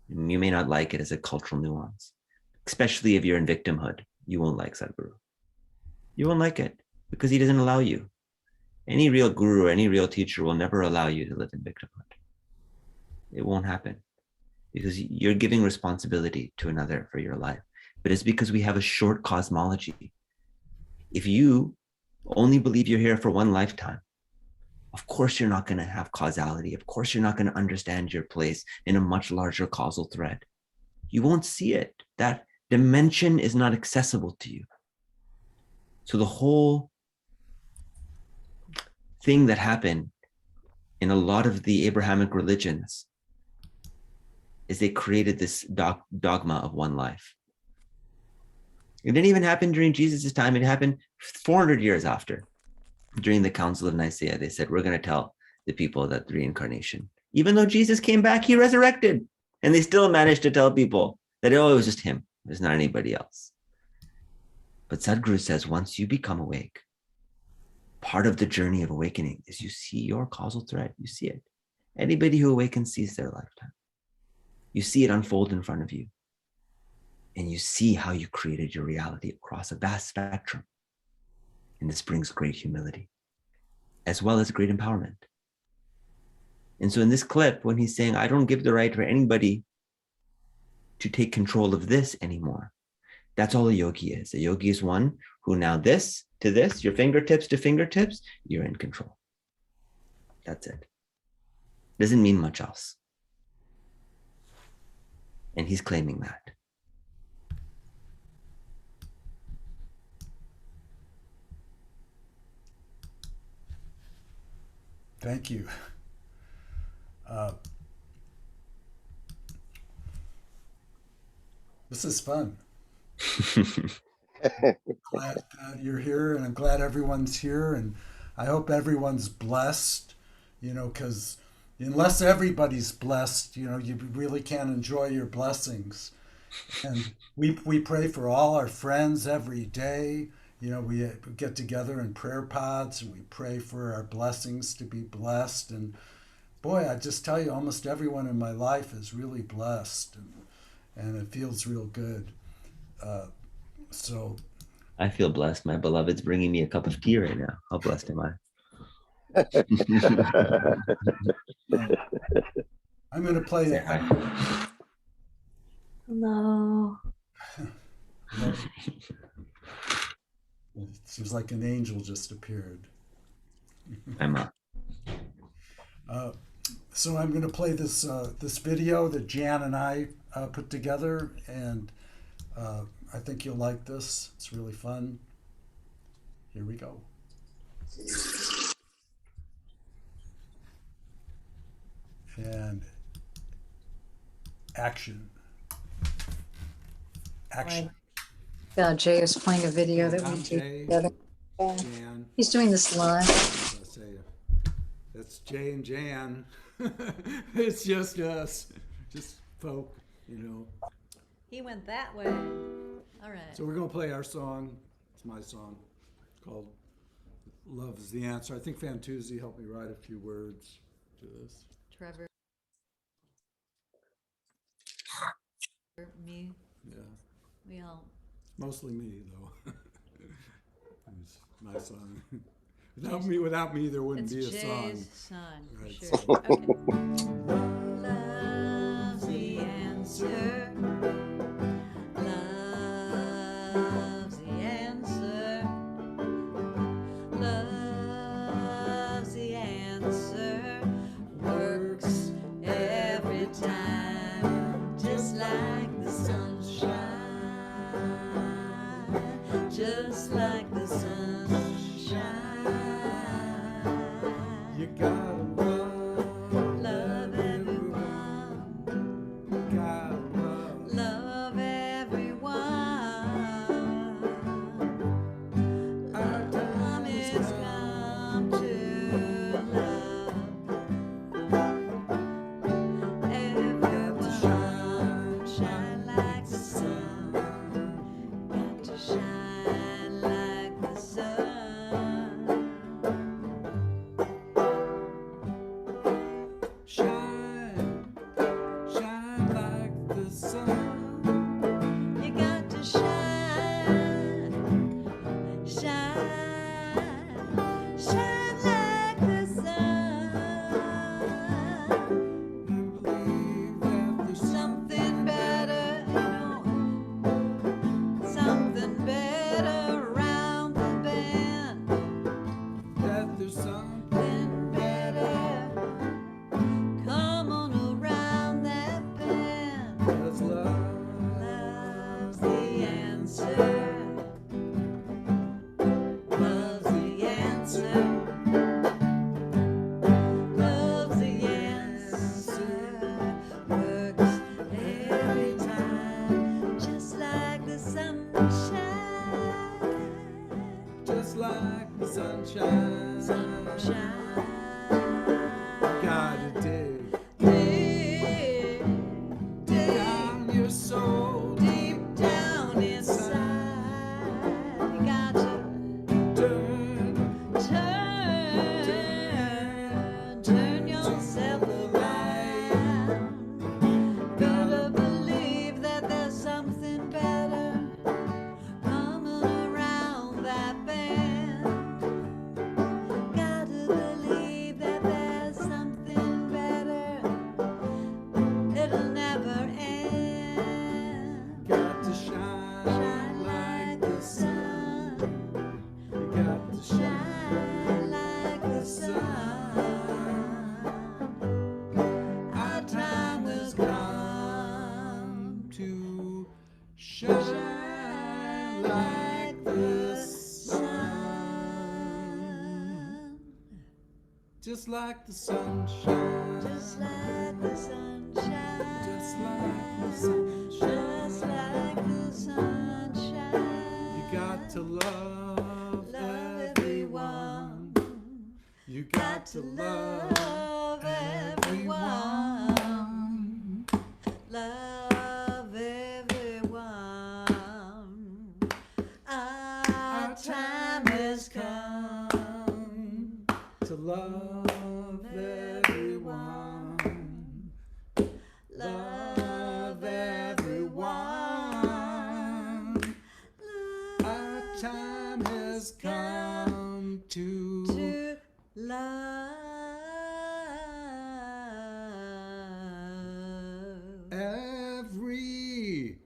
You may not like it as a cultural nuance, especially if you're in victimhood. You won't like Sadhguru. You won't like it because he doesn't allow you. Any real guru or any real teacher will never allow you to live in victimhood. It won't happen because you're giving responsibility to another for your life. But it's because we have a short cosmology. If you only believe you're here for one lifetime, of course you're not going to have causality. Of course you're not going to understand your place in a much larger causal thread. You won't see it. That dimension is not accessible to you. So the whole thing that happened in a lot of the Abrahamic religions is they created this dogma of one life. It didn't even happen during Jesus' time. It happened 400 years after. During the Council of Nicaea, they said, we're going to tell the people that the reincarnation, even though Jesus came back, he resurrected. And they still managed to tell people that, oh, it was just him. There's not anybody else. But Sadhguru says, once you become awake, part of the journey of awakening is you see your causal thread. You see it. Anybody who awakens sees their lifetime. You see it unfold in front of you. And you see how you created your reality across a vast spectrum. And this brings great humility, as well as great empowerment. And so in this clip, when he's saying, I don't give the right for anybody to take control of this anymore, that's all a yogi is. A yogi is one who now this to this, your fingertips to fingertips, you're in control. That's it. Doesn't mean much else. And he's claiming that. Thank you. This is fun. Glad you're here, and I'm glad everyone's here, and I hope everyone's blessed, because unless everybody's blessed, you really can't enjoy your blessings. And we pray for all our friends every day. We get together in prayer pods and we pray for our blessings to be blessed. And boy, I just tell you, almost everyone in my life is really blessed, and it feels real good. So I feel blessed. My beloved's bringing me a cup of tea right now. How blessed am I? I'm going to play it. Hello. It seems like an angel just appeared. I'm up. So I'm going to play this this video that Jan and I put together, and I think you'll like this. It's really fun. Here we go. And action. Action. Jay is playing a video that we I'm do Jay, together. Yeah. Jan. He's doing this live. I say, that's Jay and Jan. It's just us, just folk, you know. He went that way. All right. So we're gonna play our song. It's my song called "Love Is the Answer." I think Fantuzzi helped me write a few words to this. Trevor. Me. Yeah, We all. mostly me though. It's my song. Without me, there wouldn't It's be a song. Jay's son, for Right, sure. so- Okay. Love's the answer. Love's the answer. Love's the answer. Works every time, just like the sunshine. Just like the sunshine. You gotta Love everyone. gotta Love everyone. Our time has come to love everyone. Shine like the sun. Got to shine like the sun. shine, shine like the sun. You got to shine, shine, shine like the sun. And believe that there's Something better, you know, something better around the bend. something Something better, come on around that bend. that's love. Love's the answer. Love's the answer. Love's the answer. Works every time, just like the sunshine. Just like the sunshine. Sunshine. Gotta dig Dig, dig down your soul. deep down inside. You got to Turn, turn yourself around. Gotta believe that there's something better coming around that bend. Gotta believe that there's something better. It'll never end. got to shine, Shine like the sun. You got to Shine like the sun. Our time has come to shine like the sun. Just like the sunshine. Just like the sunshine. Just like the sunshine. Just like the sunshine. You got to love everyone. You got to love everyone. Love everyone. Our time has come. to love everyone. Love everyone. Our time has come to love everyone.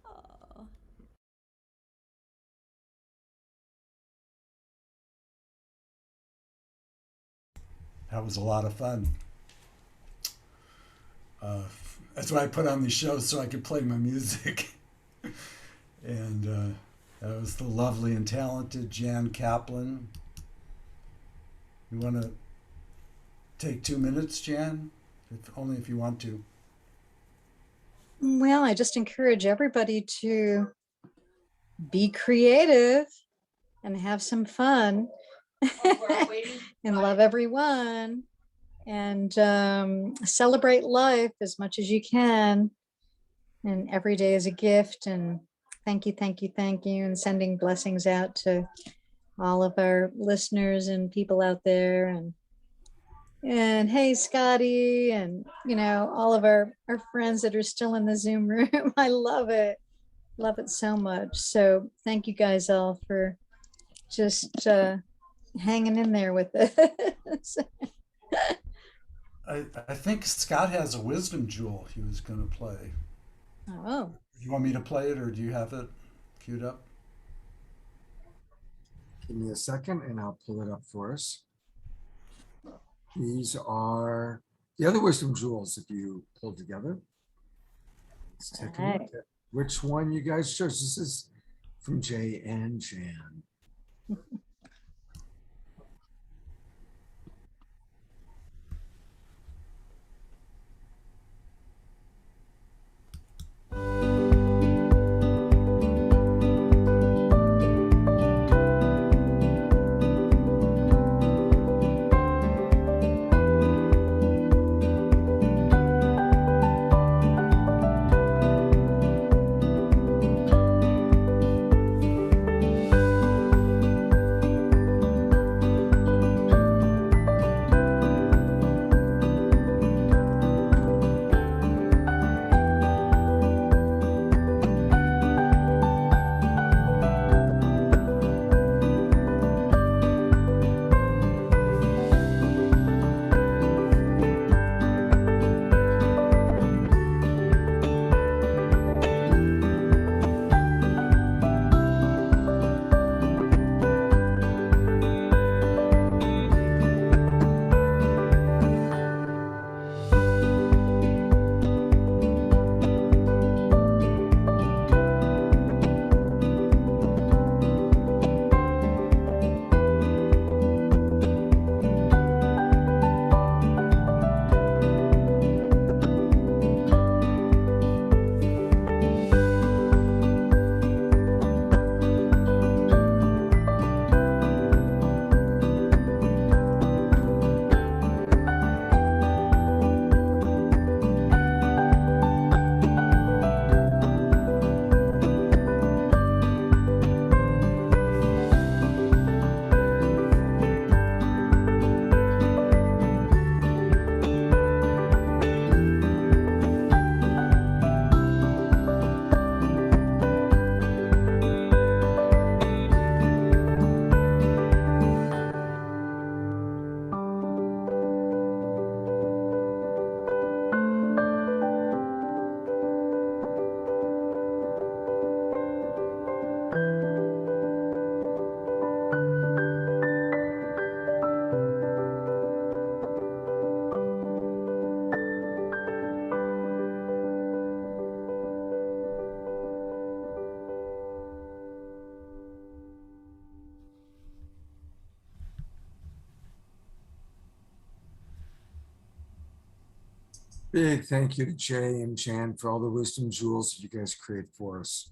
Oh. That was a lot of fun. That's why I put on these shows so I could play my music. And that was the lovely and talented Jan Kaplan. You want to take 2 minutes, Jan? Only if you want to. Well, I just encourage everybody to be creative and have some fun and love everyone and celebrate life as much as you can. And every day is a gift. And thank you, thank you, thank you. And sending blessings out to all of our listeners and people out there. And hey, Scotty, and all of our friends that are still in the Zoom room. I love it so much. So thank you guys all for just hanging in there with us. I think Scott has a wisdom jewel he was going to play. Oh, You want me to play it, or do you have it queued up? Give me a second and I'll pull it up for us. These are the other wisdom jewels that you pulled together. Let's take a look at which one you guys chose. This is from Jay and Jan. Big thank you to Jay and Jan for all the wisdom jewels that you guys create for us.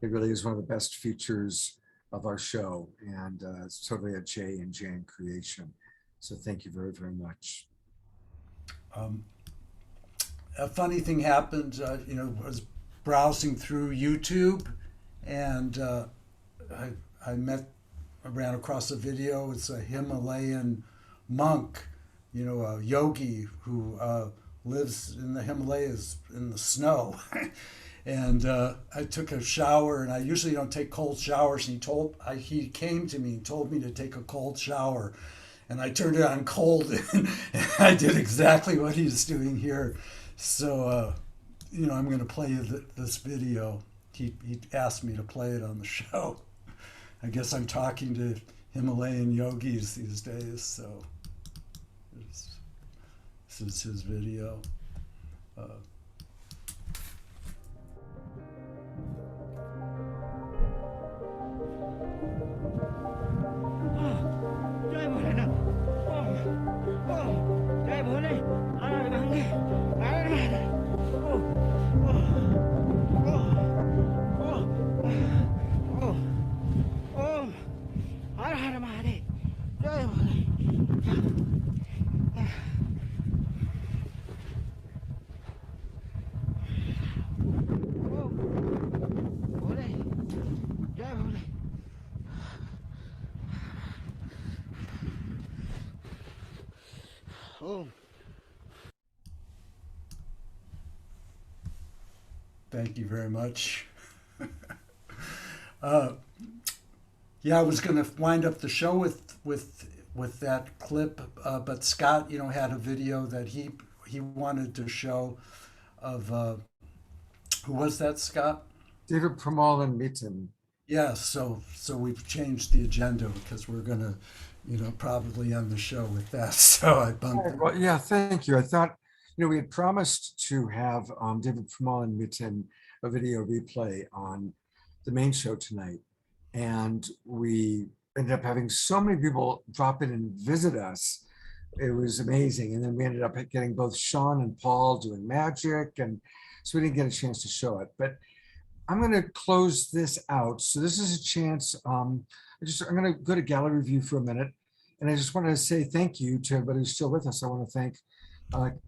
It really is one of the best features of our show, and it's totally a Jay and Jan creation. So thank you very, very much. A funny thing happened, I was browsing through YouTube, and I ran across a video. It's a Himalayan monk, a yogi who lives in the Himalayas in the snow. And I took a shower, and I usually don't take cold showers. And he came to me and told me to take a cold shower, and I turned it on cold, and I did exactly what he's doing here. So, I'm going to play you this video. He asked me to play it on the show. I guess I'm talking to Himalayan yogis these days, so this is his video. Thank you very much. Yeah, I was going to wind up the show with that clip, but Scott, had a video that he wanted to show of who was that, Scott? David Pramal and Mitten. Yeah, so we've changed the agenda because we're going to, probably end the show with that. So I bumped it. Well, yeah, thank you. I thought, we had promised to have David Pramal and Mitten a video replay on the main show tonight. And we ended up having so many people drop in and visit us. It was amazing. And then we ended up getting both Sean and Paul doing Magick. And so we didn't get a chance to show it. But I'm going to close this out. So this is a chance. I'm going to go to gallery view for a minute. And I just want to say thank you to everybody who's still with us. I want to thank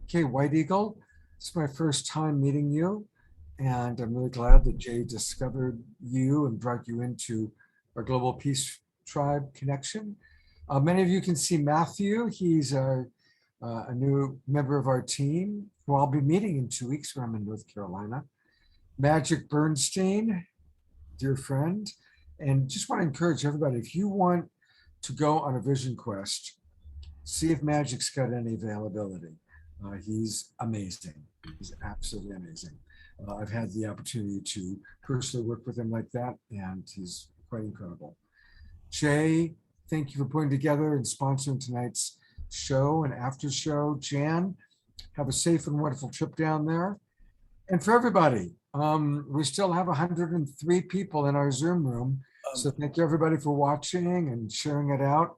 Kay White Eagle. It's my first time meeting you. And I'm really glad that Jay discovered you and brought you into our Global Peace Tribe connection. Many of you can see Matthew. He's a new member of our team who I'll be meeting in 2 weeks when I'm in North Carolina. Magick Bernstein, dear friend. And just want to encourage everybody, if you want to go on a vision quest, see if Magick's got any availability. He's amazing. He's absolutely amazing. I've had the opportunity to personally work with him like that, and he's quite incredible. Jay, thank you for putting together and sponsoring tonight's show and after show. Jan, have a safe and wonderful trip down there. And for everybody, we still have 103 people in our Zoom room. So thank you everybody for watching and sharing it out.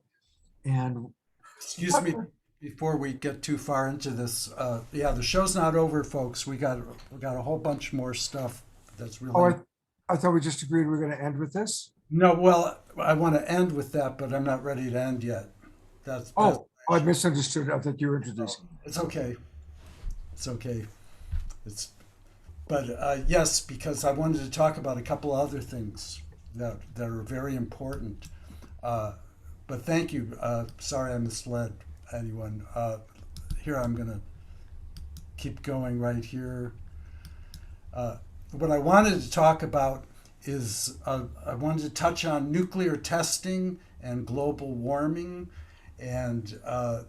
And excuse me, before we get too far into this, yeah, the show's not over, folks. We got a whole bunch more stuff that's really. Oh, I thought we just agreed we're going to end with this. No, well, I want to end with that, but I'm not ready to end yet. That's I misunderstood. I thought you were introducing. It's okay. It's okay. But yes, because I wanted to talk about a couple other things that are very important. But thank you. Sorry I misled anyone. Here, I'm going to keep going right here. What I wanted to talk about is I wanted to touch on nuclear testing and global warming and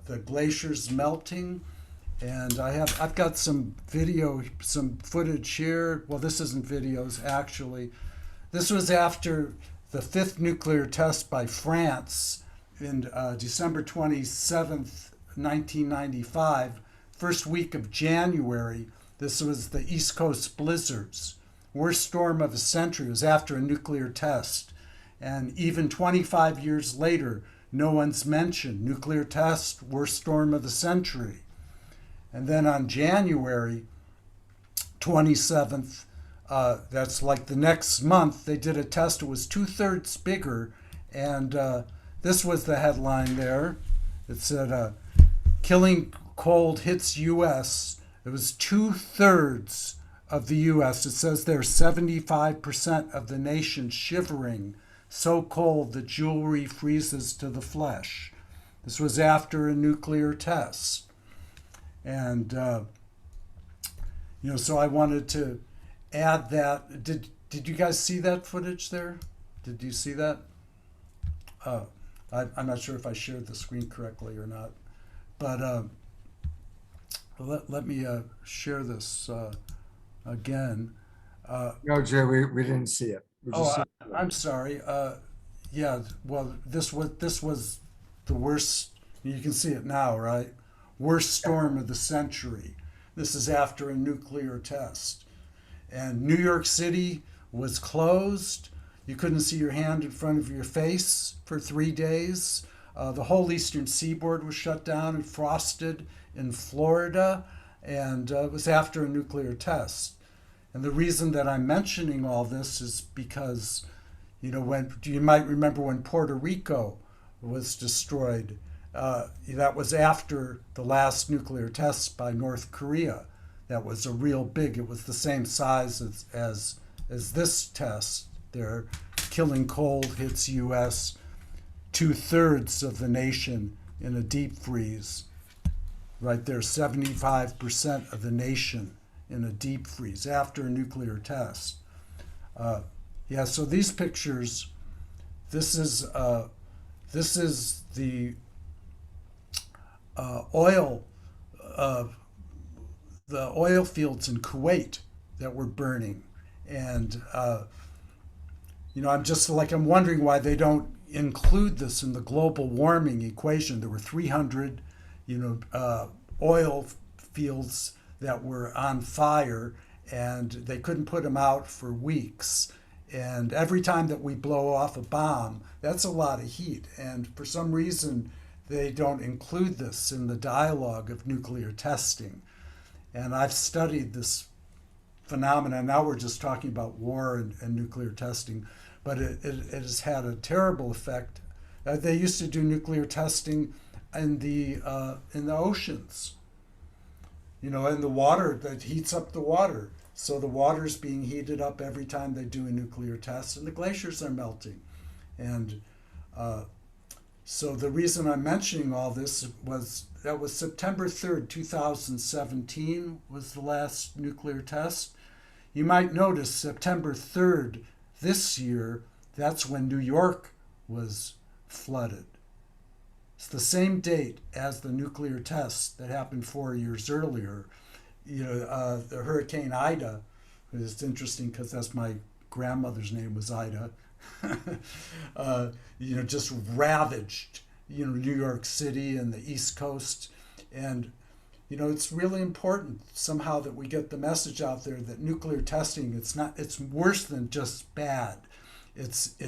the glaciers melting. And I've got some footage here. Well, this isn't videos, actually. This was after the 5th nuclear test by France in December 27th, 1995, first week of January. This was the East Coast blizzards. Worst storm of the century. It was after a nuclear test. And even 25 years later, no one's mentioned nuclear test, worst storm of the century. And then on January 27th, that's like the next month, they did a test. It was 2/3 bigger. And this was the headline there. It said, killing cold hits U.S. It was 2/3 of the U.S. It says there's 75% of the nation shivering, so cold that jewelry freezes to the flesh. This was after a nuclear test. And, so I wanted to add that. Did you guys see that footage there? Did you see that? I'm not sure if I shared the screen correctly or not. But let me share this again. No, Jay, we didn't see it. I'm sorry. Yeah, well, this was the worst. You can see it now, right? Worst storm of the century. This is after a nuclear test. And New York City was closed. You couldn't see your hand in front of your face for 3 days. The whole eastern seaboard was shut down and frosted in Florida. And it was after a nuclear test. And the reason that I'm mentioning all this is because, you might remember when Puerto Rico was destroyed. That was after the last nuclear test by North Korea. That was a real big. It was the same size as this test. They're killing cold hits U.S. 2/3 of the nation in a deep freeze. right there, 75% of the nation in a deep freeze after a nuclear test. Yeah, so these pictures, this is the oil fields in Kuwait that were burning, and I'm wondering why they don't include this in the global warming equation. There were 300, oil fields that were on fire, and they couldn't put them out for weeks. And every time that we blow off a bomb, that's a lot of heat. And for some reason, they don't include this in the dialogue of nuclear testing. And I've studied this phenomenon. Now we're just talking about war and nuclear testing, but it has had a terrible effect. They used to do nuclear testing in the oceans, in the water that heats up the water. So the water's being heated up every time they do a nuclear test, and the glaciers are melting. And so the reason I'm mentioning all this was that was September 3rd, 2017 was the last nuclear test. You might notice September 3rd this year, that's when New York was flooded. It's the same date as the nuclear test that happened 4 years earlier. The Hurricane Ida, it's interesting because that's my grandmother's name was Ida, just ravaged, New York City and the East Coast. And, it's really important somehow that we get the message out there that nuclear testing, it's worse than just bad. It's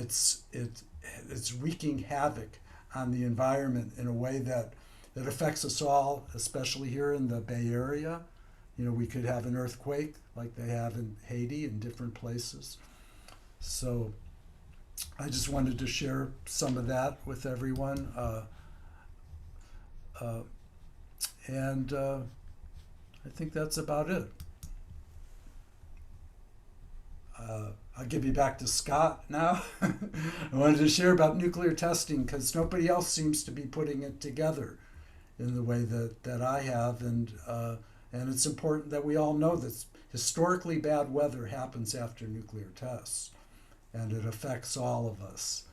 wreaking havoc on the environment in a way that affects us all, especially here in the Bay Area. We could have an earthquake like they have in Haiti and different places. So I just wanted to share some of that with everyone. And I think that's about it. I'll give you back to Scott now. I wanted to share about nuclear testing because nobody else seems to be putting it together in the way that I have. And it's important that we all know that historically bad weather happens after nuclear tests, and it affects all of us.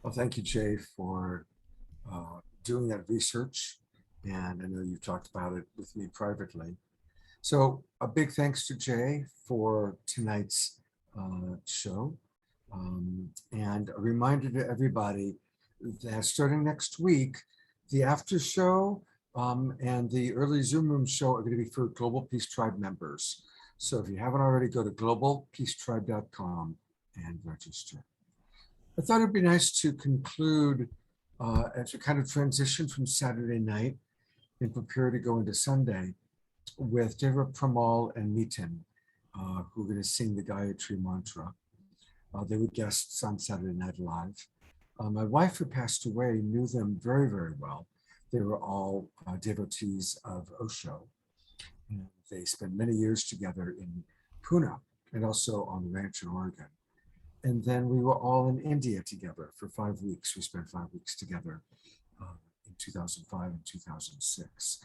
Well, thank you, Jay, for doing that research. And I know you've talked about it with me privately. So a big thanks to Jay for tonight's show. And a reminder to everybody that starting next week, the after show and the early Zoom room show are going to be for Global Peace Tribe members. So if you haven't already, go to globalpeacetribe.com and register. I thought it'd be nice to conclude as we kind of transition from Saturday night and prepare to go into Sunday with Deva Pramal and Nitin, who are going to sing the Gayatri Mantra. They were guests on Saturday Night Live. My wife, who passed away, knew them very, very well. They were all devotees of Osho. And they spent many years together in Pune and also on the ranch in Oregon. And then we were all in India together for 5 weeks. We spent 5 weeks together in 2005 and 2006.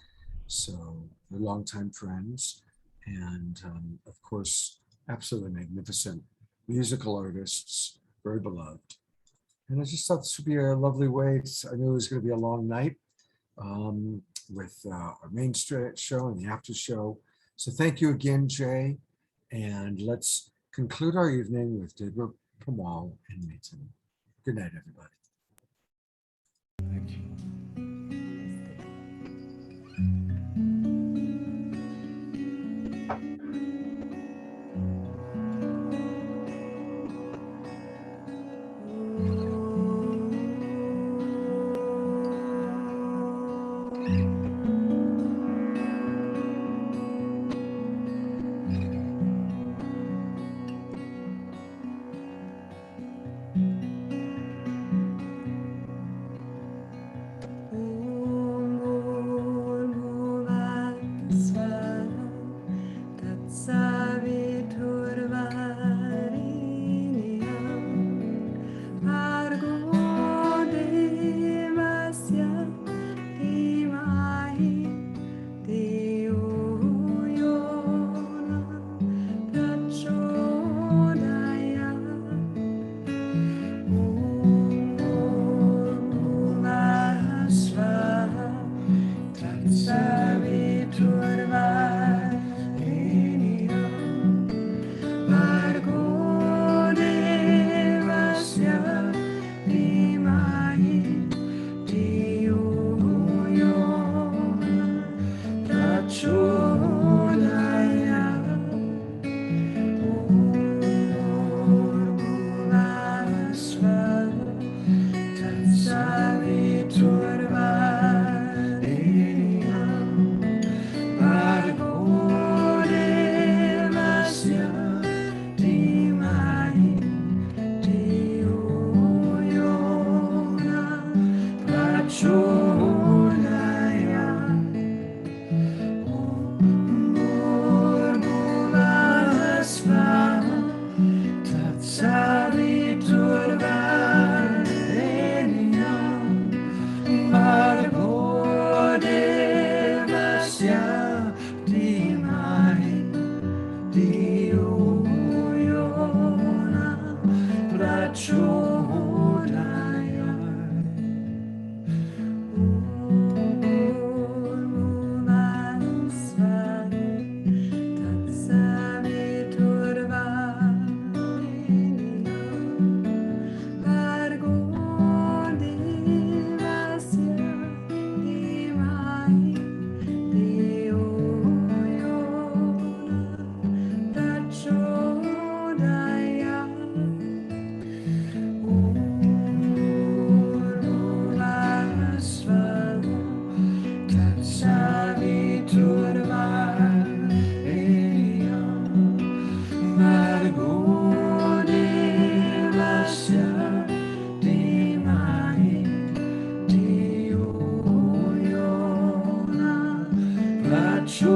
So they're longtime friends and of course, absolutely magnificent musical artists, very beloved. And I just thought this would be a lovely way. I knew it was going to be a long night with our main show and the after show. So thank you again, Jay. And let's conclude our evening with Deva Pramal and Nitin. Good night, everybody. Thank you. Devasya Dhimahi Dhiyo Yo Na Prachodayat.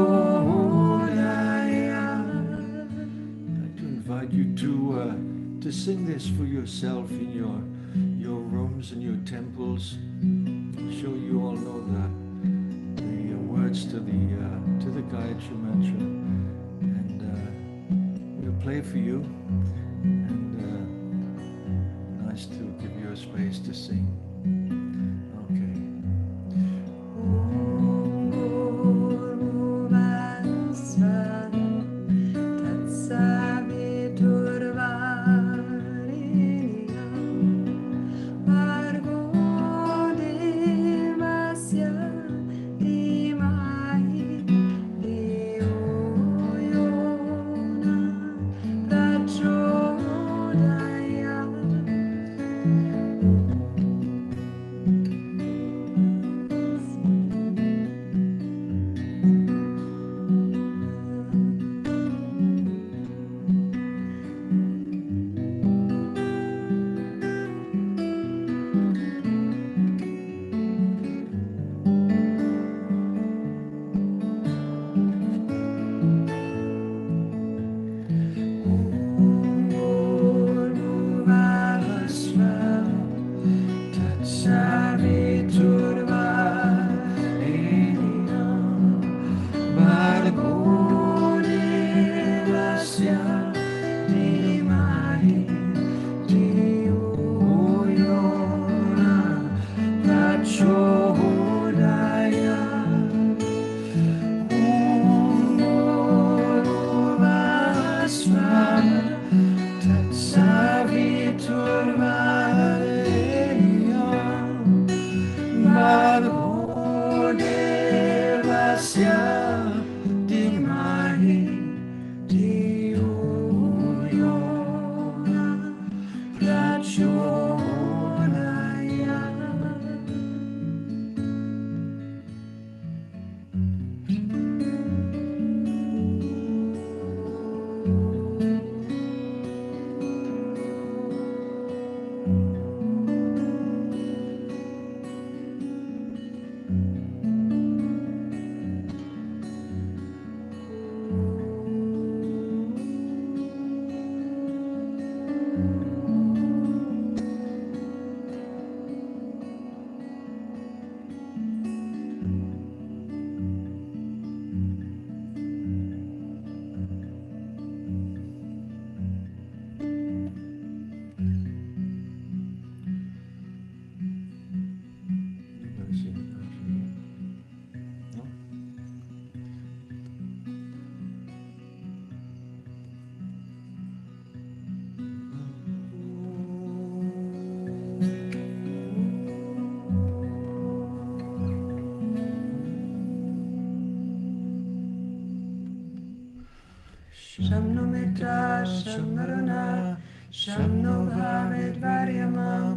I'd like to invite you to sing this for yourself in your rooms and your temples. I'm sure you all know the words to the Gayatri Mantra, and we'll play for you. And nice to give you a space to sing. Okay. Sham no mitra, sham naruna, sham no bhavet varyamam,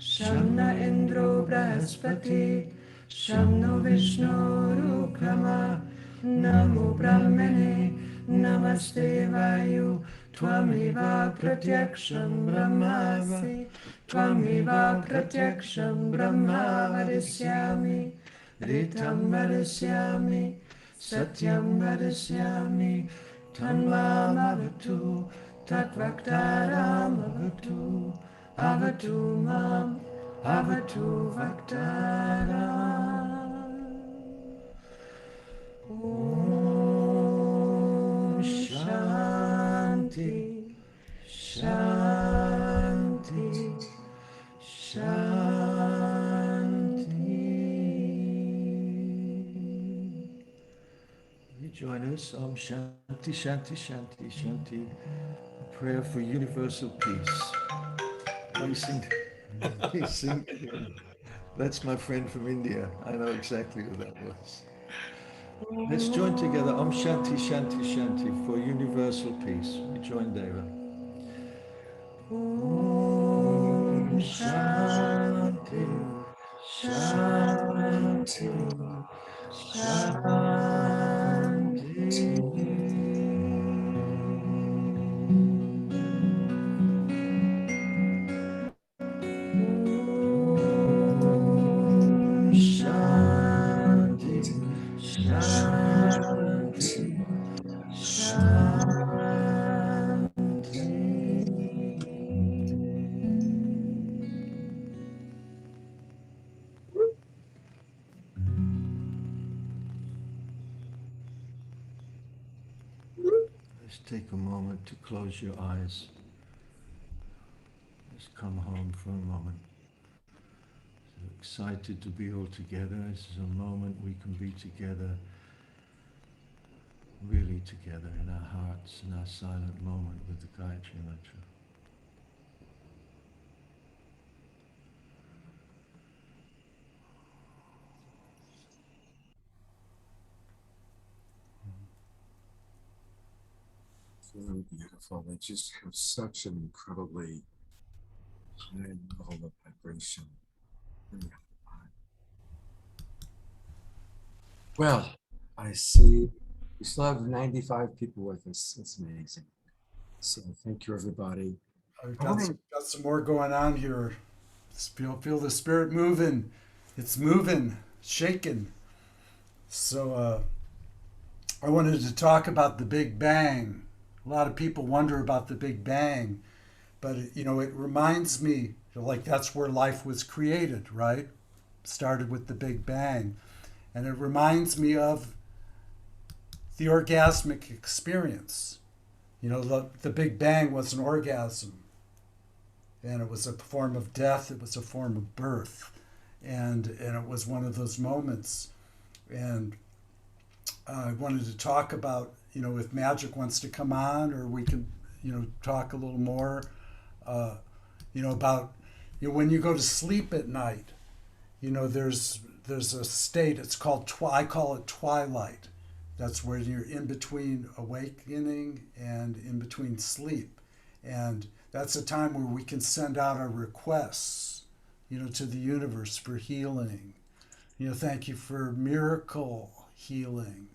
sham na indro brahaspati, sham no vishnu rukrama, namo brahmane, namaste vayu, tvamiva pratyaksham brahmasi, tvamiva pratyaksham brahma vadisyami, ritam vadisyami, satyam vadisyami, Tanmam avatu, tatvaktaram avatu, avatu mam, avatu vaktaram. Om Shanti, Shanti, Shanti. Join us. Om Shanti, Shanti, Shanti, Shanti. A prayer for universal peace. Please sing. That's my friend from India. I know exactly who that was. Let's join together. Om Shanti, Shanti, Shanti for universal peace. We join Deva. Om Shanti, Shanti, Shanti. Just take a moment to close your eyes. Just come home for a moment. So excited to be all together. This is a moment we can be together, really together in our hearts, in our silent moment with the Gayatri Mantra. Very beautiful. They just have such an incredibly high level of vibration. Very high. Well, I see we still have 95 people with us. That's amazing. So thank you, everybody. I've got some more going on here. Feel the spirit moving. It's moving, shaking. So I wanted to talk about the Big Bang. A lot of people wonder about the Big Bang, but it reminds me, like, that's where life was created, right? Started with the Big Bang. And it reminds me of the orgasmic experience. The Big Bang was an orgasm, and it was a form of death. It was a form of birth, and it was one of those moments. And I wanted to talk about, if Magick wants to come on, or we can, talk a little more, about, when you go to sleep at night, there's a state, it's called, I call it twilight. That's where you're in between awakening and in between sleep. And that's a time where we can send out our requests, to the universe for healing. Thank you for miracle healing.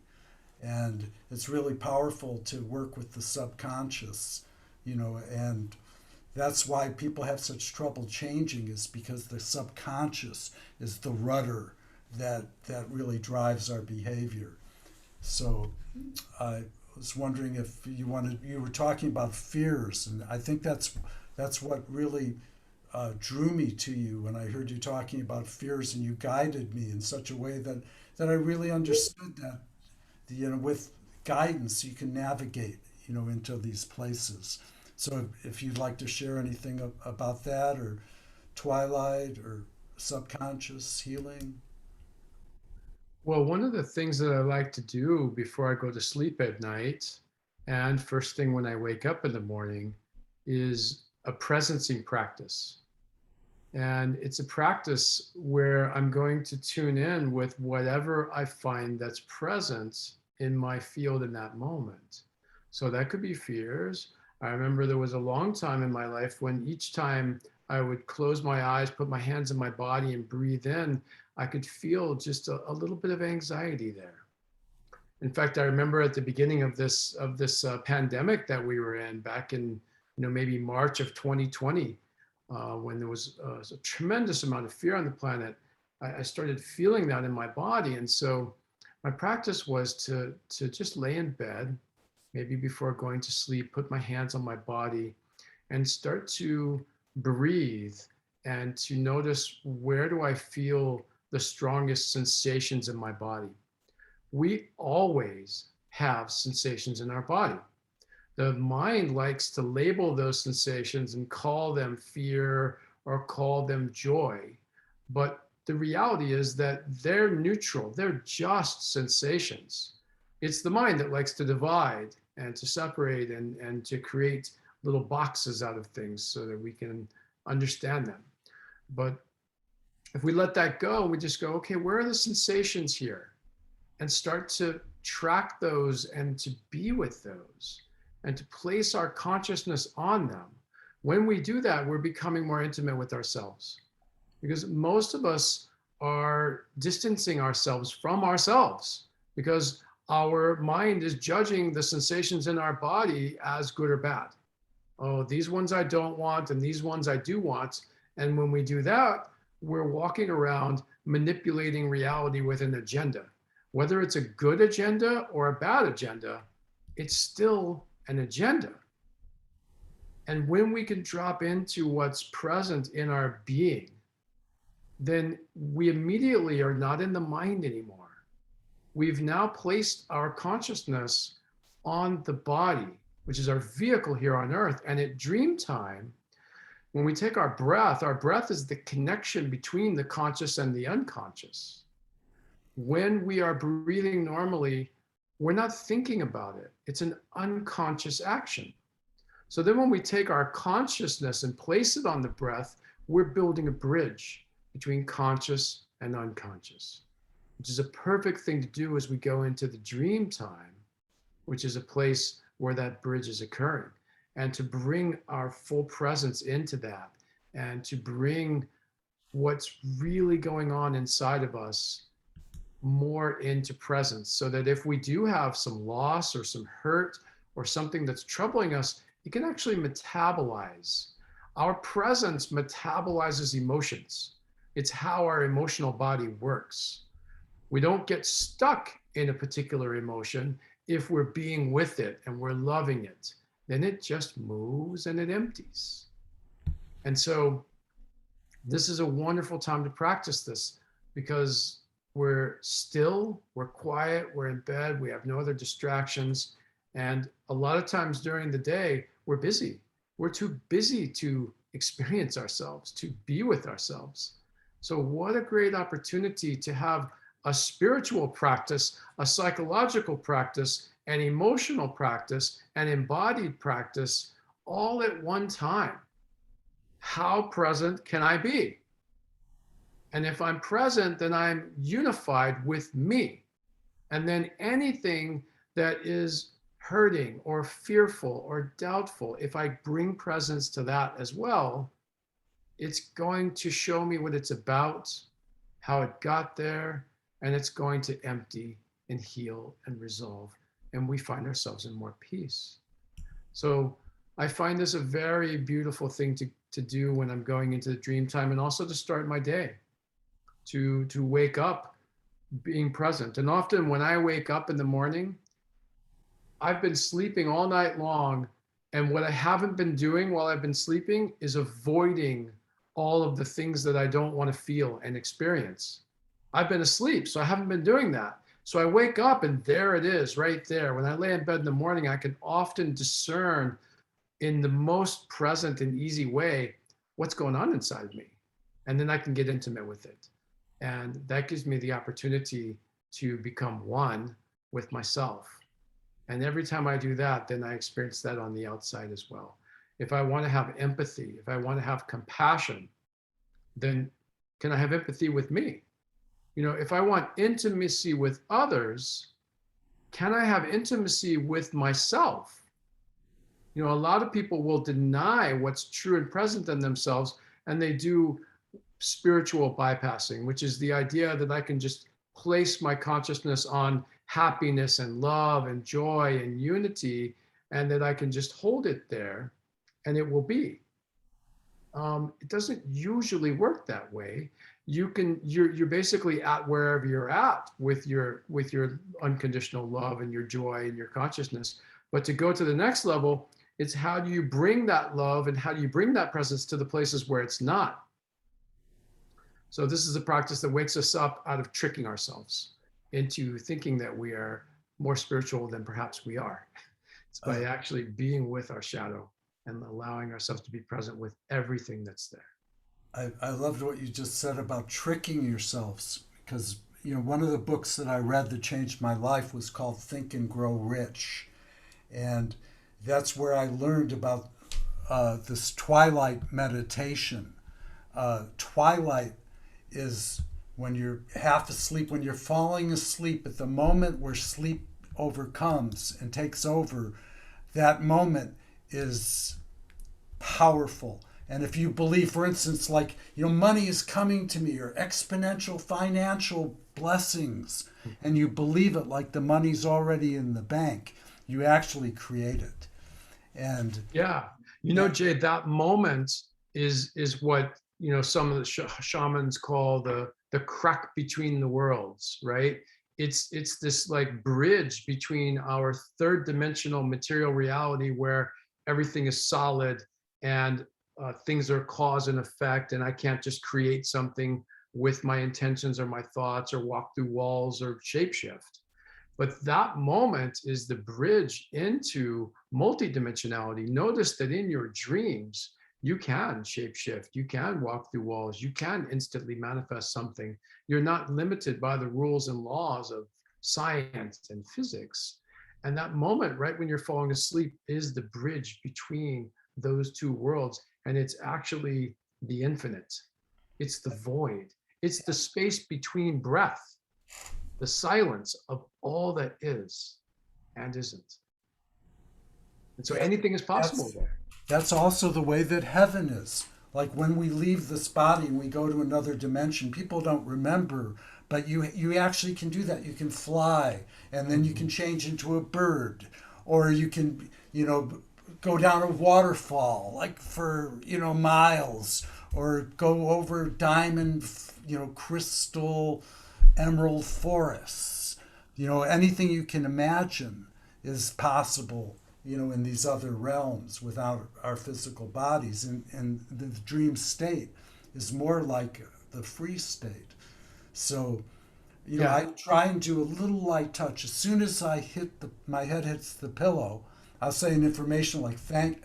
And it's really powerful to work with the subconscious, and that's why people have such trouble changing, is because the subconscious is the rudder that really drives our behavior. So I was wondering if you were talking about fears, and I think that's what really drew me to you when I heard you talking about fears, and you guided me in such a way that I really understood that, with guidance you can navigate, into these places. So if you'd like to share anything about that, or twilight, or subconscious healing. Well, one of the things that I like to do before I go to sleep at night and first thing when I wake up in the morning is a presencing practice. And it's a practice where I'm going to tune in with whatever I find that's present in my field in that moment. So that could be fears. I remember there was a long time in my life when each time I would close my eyes, put my hands in my body and breathe in, I could feel just a little bit of anxiety there. In fact, I remember at the beginning of this pandemic that we were in back in maybe March of 2020, when there was a tremendous amount of fear on the planet, I started feeling that in my body. And so my practice was to just lay in bed, maybe before going to sleep, put my hands on my body and start to breathe and to notice, where do I feel the strongest sensations in my body? We always have sensations in our body. The mind likes to label those sensations and call them fear or call them joy. But the reality is that they're neutral. They're just sensations. It's the mind that likes to divide and to separate and to create little boxes out of things so that we can understand them. But if we let that go, we just go, okay, where are the sensations here? And start to track those and to be with those and to place our consciousness on them. When we do that, we're becoming more intimate with ourselves, because most of us are distancing ourselves from ourselves because our mind is judging the sensations in our body as good or bad. Oh, these ones I don't want and these ones I do want. And when we do that, we're walking around manipulating reality with an agenda. Whether it's a good agenda or a bad agenda, it's still an agenda. And when we can drop into what's present in our being, then we immediately are not in the mind anymore. We've now placed our consciousness on the body, which is our vehicle here on earth. And at dream time, when we take our breath is the connection between the conscious and the unconscious. When we are breathing normally, we're not thinking about it. It's an unconscious action. So then when we take our consciousness and place it on the breath, we're building a bridge between conscious and unconscious, which is a perfect thing to do as we go into the dream time, which is a place where that bridge is occurring, and to bring our full presence into that, and to bring what's really going on inside of us more into presence, so that if we do have some loss or some hurt or something that's troubling us, it can actually metabolize. Our presence metabolizes emotions. It's how our emotional body works. We don't get stuck in a particular emotion if we're being with it and we're loving it. Then it just moves and it empties. And so this is a wonderful time to practice this, because we're still, we're quiet, we're in bed, we have no other distractions. And a lot of times during the day, we're busy. We're too busy to experience ourselves, to be with ourselves. So what a great opportunity to have a spiritual practice, a psychological practice, an emotional practice, an embodied practice, all at one time. How present can I be? And if I'm present, then I'm unified with me. And then anything that is hurting or fearful or doubtful, if I bring presence to that as well, it's going to show me what it's about, how it got there, and it's going to empty and heal and resolve. And we find ourselves in more peace. So I find this a very beautiful thing to do when I'm going into the dream time, and also to start my day, to wake up being present. And often when I wake up in the morning, I've been sleeping all night long, and what I haven't been doing while I've been sleeping is avoiding all of the things that I don't want to feel and experience. I've been asleep, so I haven't been doing that. So I wake up and there it is, right there. When I lay in bed in the morning, I can often discern in the most present and easy way what's going on inside of me. And then I can get intimate with it. And that gives me the opportunity to become one with myself. And every time I do that, then I experience that on the outside as well. If I want to have empathy, if I want to have compassion, then can I have empathy with me? You know, if I want intimacy with others, can I have intimacy with myself? You know, a lot of people will deny what's true and present in themselves, and they do spiritual bypassing, which is the idea that I can just place my consciousness on happiness and love and joy and unity, and that I can just hold it there and it will be. It doesn't usually work that way. You're basically at wherever you're at with your unconditional love and your joy and your consciousness. But to go to the next level, it's how do you bring that love and how do you bring that presence to the places where it's not? So this is a practice that wakes us up out of tricking ourselves into thinking that we are more spiritual than perhaps we are. It's by actually being with our shadow and allowing ourselves to be present with everything that's there. I loved what you just said about tricking yourselves, because you know, one of the books that I read that changed my life was called Think and Grow Rich. And that's where I learned about this twilight meditation. Twilight is when you're half asleep, when you're falling asleep, at the moment where sleep overcomes and takes over, that moment is powerful. And if you believe, for instance, like, you know, money is coming to me, or exponential financial blessings, and you believe it like the money's already in the bank, you actually create it. And yeah, you know, Jay, that moment is what, you know, some of the shamans call the crack between the worlds, right? It's this like bridge between our third dimensional material reality where everything is solid and things are cause and effect, and I can't just create something with my intentions or my thoughts or walk through walls or shapeshift. But that moment is the bridge into multidimensionality. Notice that in your dreams, you can shapeshift, you can walk through walls, you can instantly manifest something. You're not limited by the rules and laws of science and physics. And that moment, right when you're falling asleep, is the bridge between those two worlds. And it's actually the infinite. It's the void. It's the space between breath, the silence of all that is and isn't. And so anything is possible there. That's also the way that heaven is. Like when we leave this body and we go to another dimension, people don't remember, but you actually can do that. You can fly, and then you can change into a bird, or you can, go down a waterfall, like for, miles, or go over diamond, crystal, emerald forests. Anything you can imagine is possible, in these other realms without our physical bodies. And the dream state is more like the free state. So, I try and do a little light touch. As soon as my head hits the pillow, I'll say an affirmation like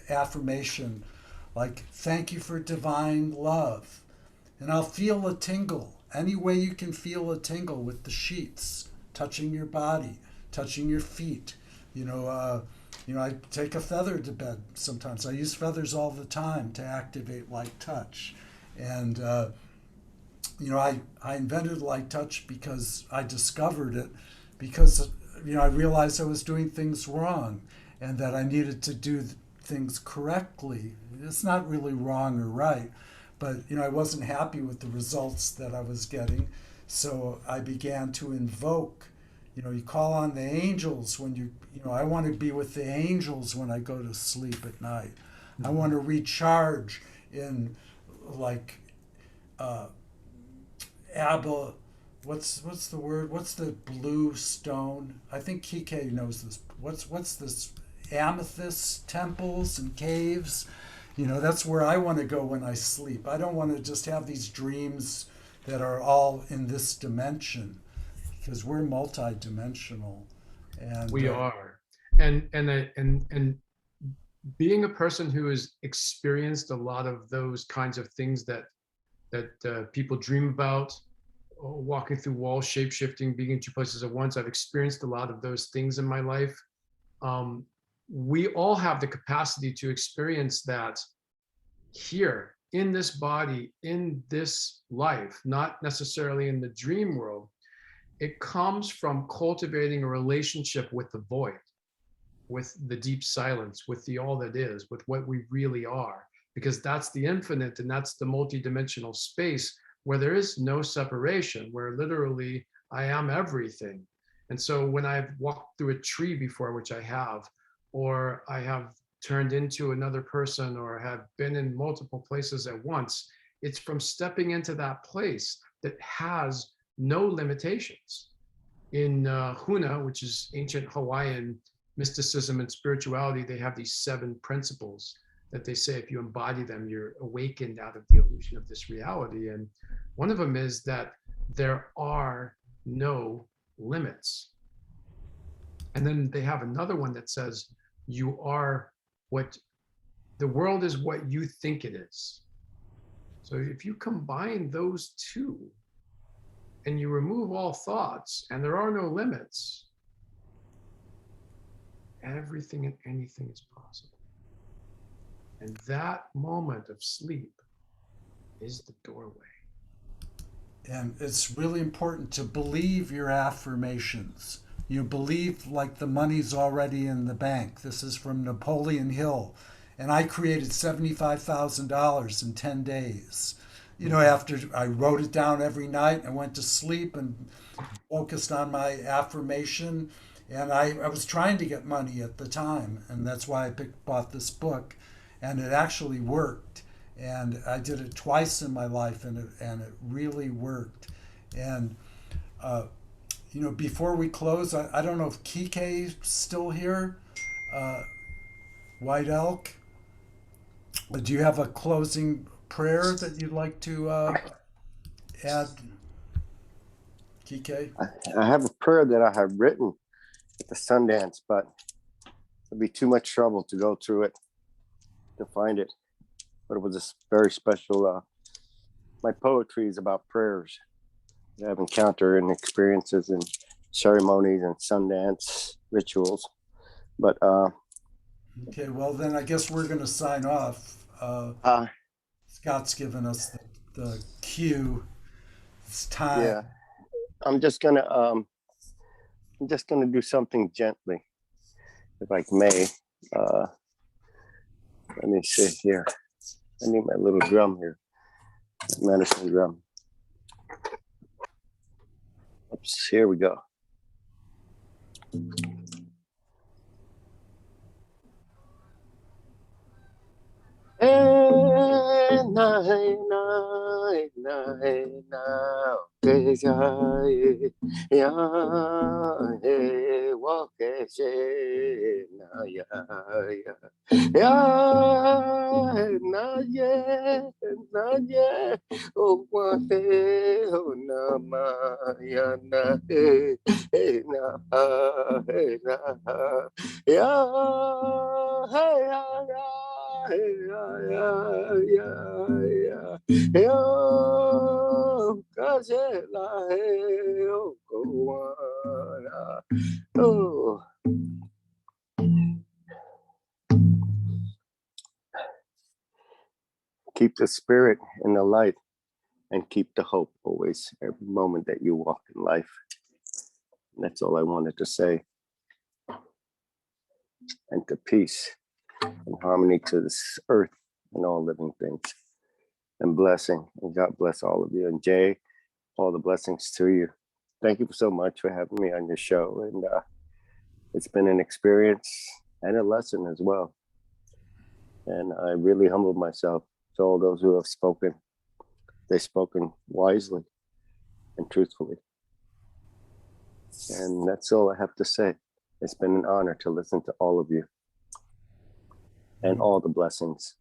affirmation, like thank you for divine love. And I'll feel a tingle. Any way you can feel a tingle with the sheets, touching your body, touching your feet. I take a feather to bed sometimes. I use feathers all the time to activate light touch. And, I invented light touch because I discovered it, because, I realized I was doing things wrong and that I needed to do things correctly. It's not really wrong or right, but, I wasn't happy with the results that I was getting. So I began to invoke, you call on the angels when I want to be with the angels when I go to sleep at night. Mm-hmm. I want to recharge in Abba, what's the word? What's the blue stone? I think Kike knows this. What's this? Amethyst temples and caves. That's where I want to go when I sleep. I don't want to just have these dreams that are all in this dimension, because we're multi-dimensional. And we are. And being a person who has experienced a lot of those kinds of things that people dream about, walking through walls, shape-shifting, being in two places at once, I've experienced a lot of those things in my life. We all have the capacity to experience that here in this body, in this life, not necessarily in the dream world. It comes from cultivating a relationship with the void, with the deep silence, with the all that is, with what we really are, because that's the infinite, and that's the multidimensional space where there is no separation, where literally I am everything. And so when I've walked through a tree before, which I have, or I have turned into another person, or have been in multiple places at once, it's from stepping into that place that has no limitations. In Huna, which is ancient Hawaiian mysticism and spirituality, they have these 7 principles that they say if you embody them, you're awakened out of the illusion of this reality. And one of them is that there are no limits. And then they have another one that says you are what the world is, what you think it is. So if you combine those two and you remove all thoughts and there are no limits, everything and anything is possible. And that moment of sleep is the doorway. And it's really important to believe your affirmations. You believe like the money's already in the bank. This is from Napoleon Hill. And I created $75,000 in 10 days. After I wrote it down every night, I went to sleep and focused on my affirmation. And I was trying to get money at the time. And that's why I bought this book. And it actually worked. And I did it twice in my life, and it really worked. And before we close, I don't know if Kike's still here. White Elk, do you have a closing prayer that you'd like to add, Kike? I have a prayer that I have written at the Sundance, but it'd be too much trouble to go through it to find it. But it was a very special. My poetry is about prayers that I've encountered and experiences and ceremonies and Sundance rituals. But okay, well then I guess we're going to sign off. Scott's given us the cue. It's time. Yeah, I'm just gonna do something gently, if I may. Let me see here. I need my little drum here, medicine drum. Oops, here we go. Oh. Keep the spirit in the light and keep the hope always, every moment that you walk in life. And that's all I wanted to say. And to peace and harmony to this earth and all living things. And blessing. And God bless all of you. And Jay, all the blessings to you. Thank you so much for having me on your show. And it's been an experience and a lesson as well. And I really humbled myself to all those who have spoken. They've spoken wisely and truthfully. And that's all I have to say. It's been an honor to listen to all of you and all the blessings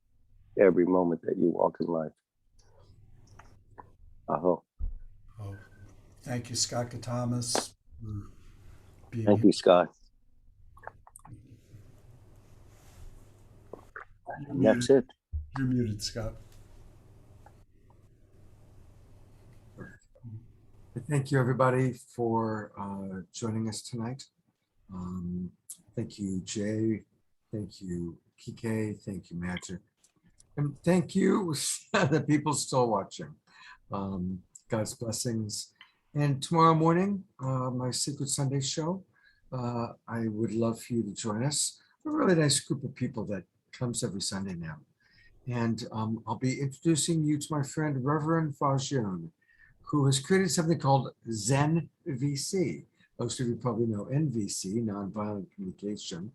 every moment that you walk in life. Aho. Oh, thank you, Scott Thomas. Thank you, Scott. And that's it. You're muted, Scott. Thank you, everybody, for joining us tonight. Thank you, Jay. Thank you, Kike. Thank you, Magick. And thank you, the people still watching. God's blessings. And tomorrow morning, my Secret Sunday show, I would love for you to join us. A really nice group of people that comes every Sunday now. And I'll be introducing you to my friend, Reverend Fajun, who has created something called Zen VC. Most of you probably know NVC, Nonviolent Communication.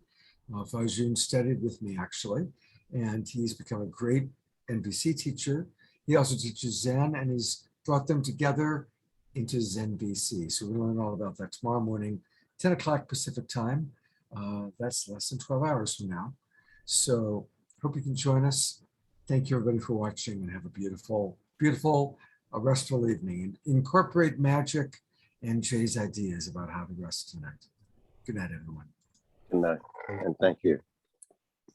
Fajun studied with me, actually, and he's become a great NVC teacher. He also teaches Zen, and he's brought them together into Zen VC. So we're learning all about that tomorrow morning, 10 o'clock Pacific time. That's less than 12 hours from now. So hope you can join us. Thank you, everybody, for watching, and have a beautiful, beautiful, restful evening. And incorporate Magick and Jay's ideas about how to rest tonight. Good night, everyone. Good night, and thank you.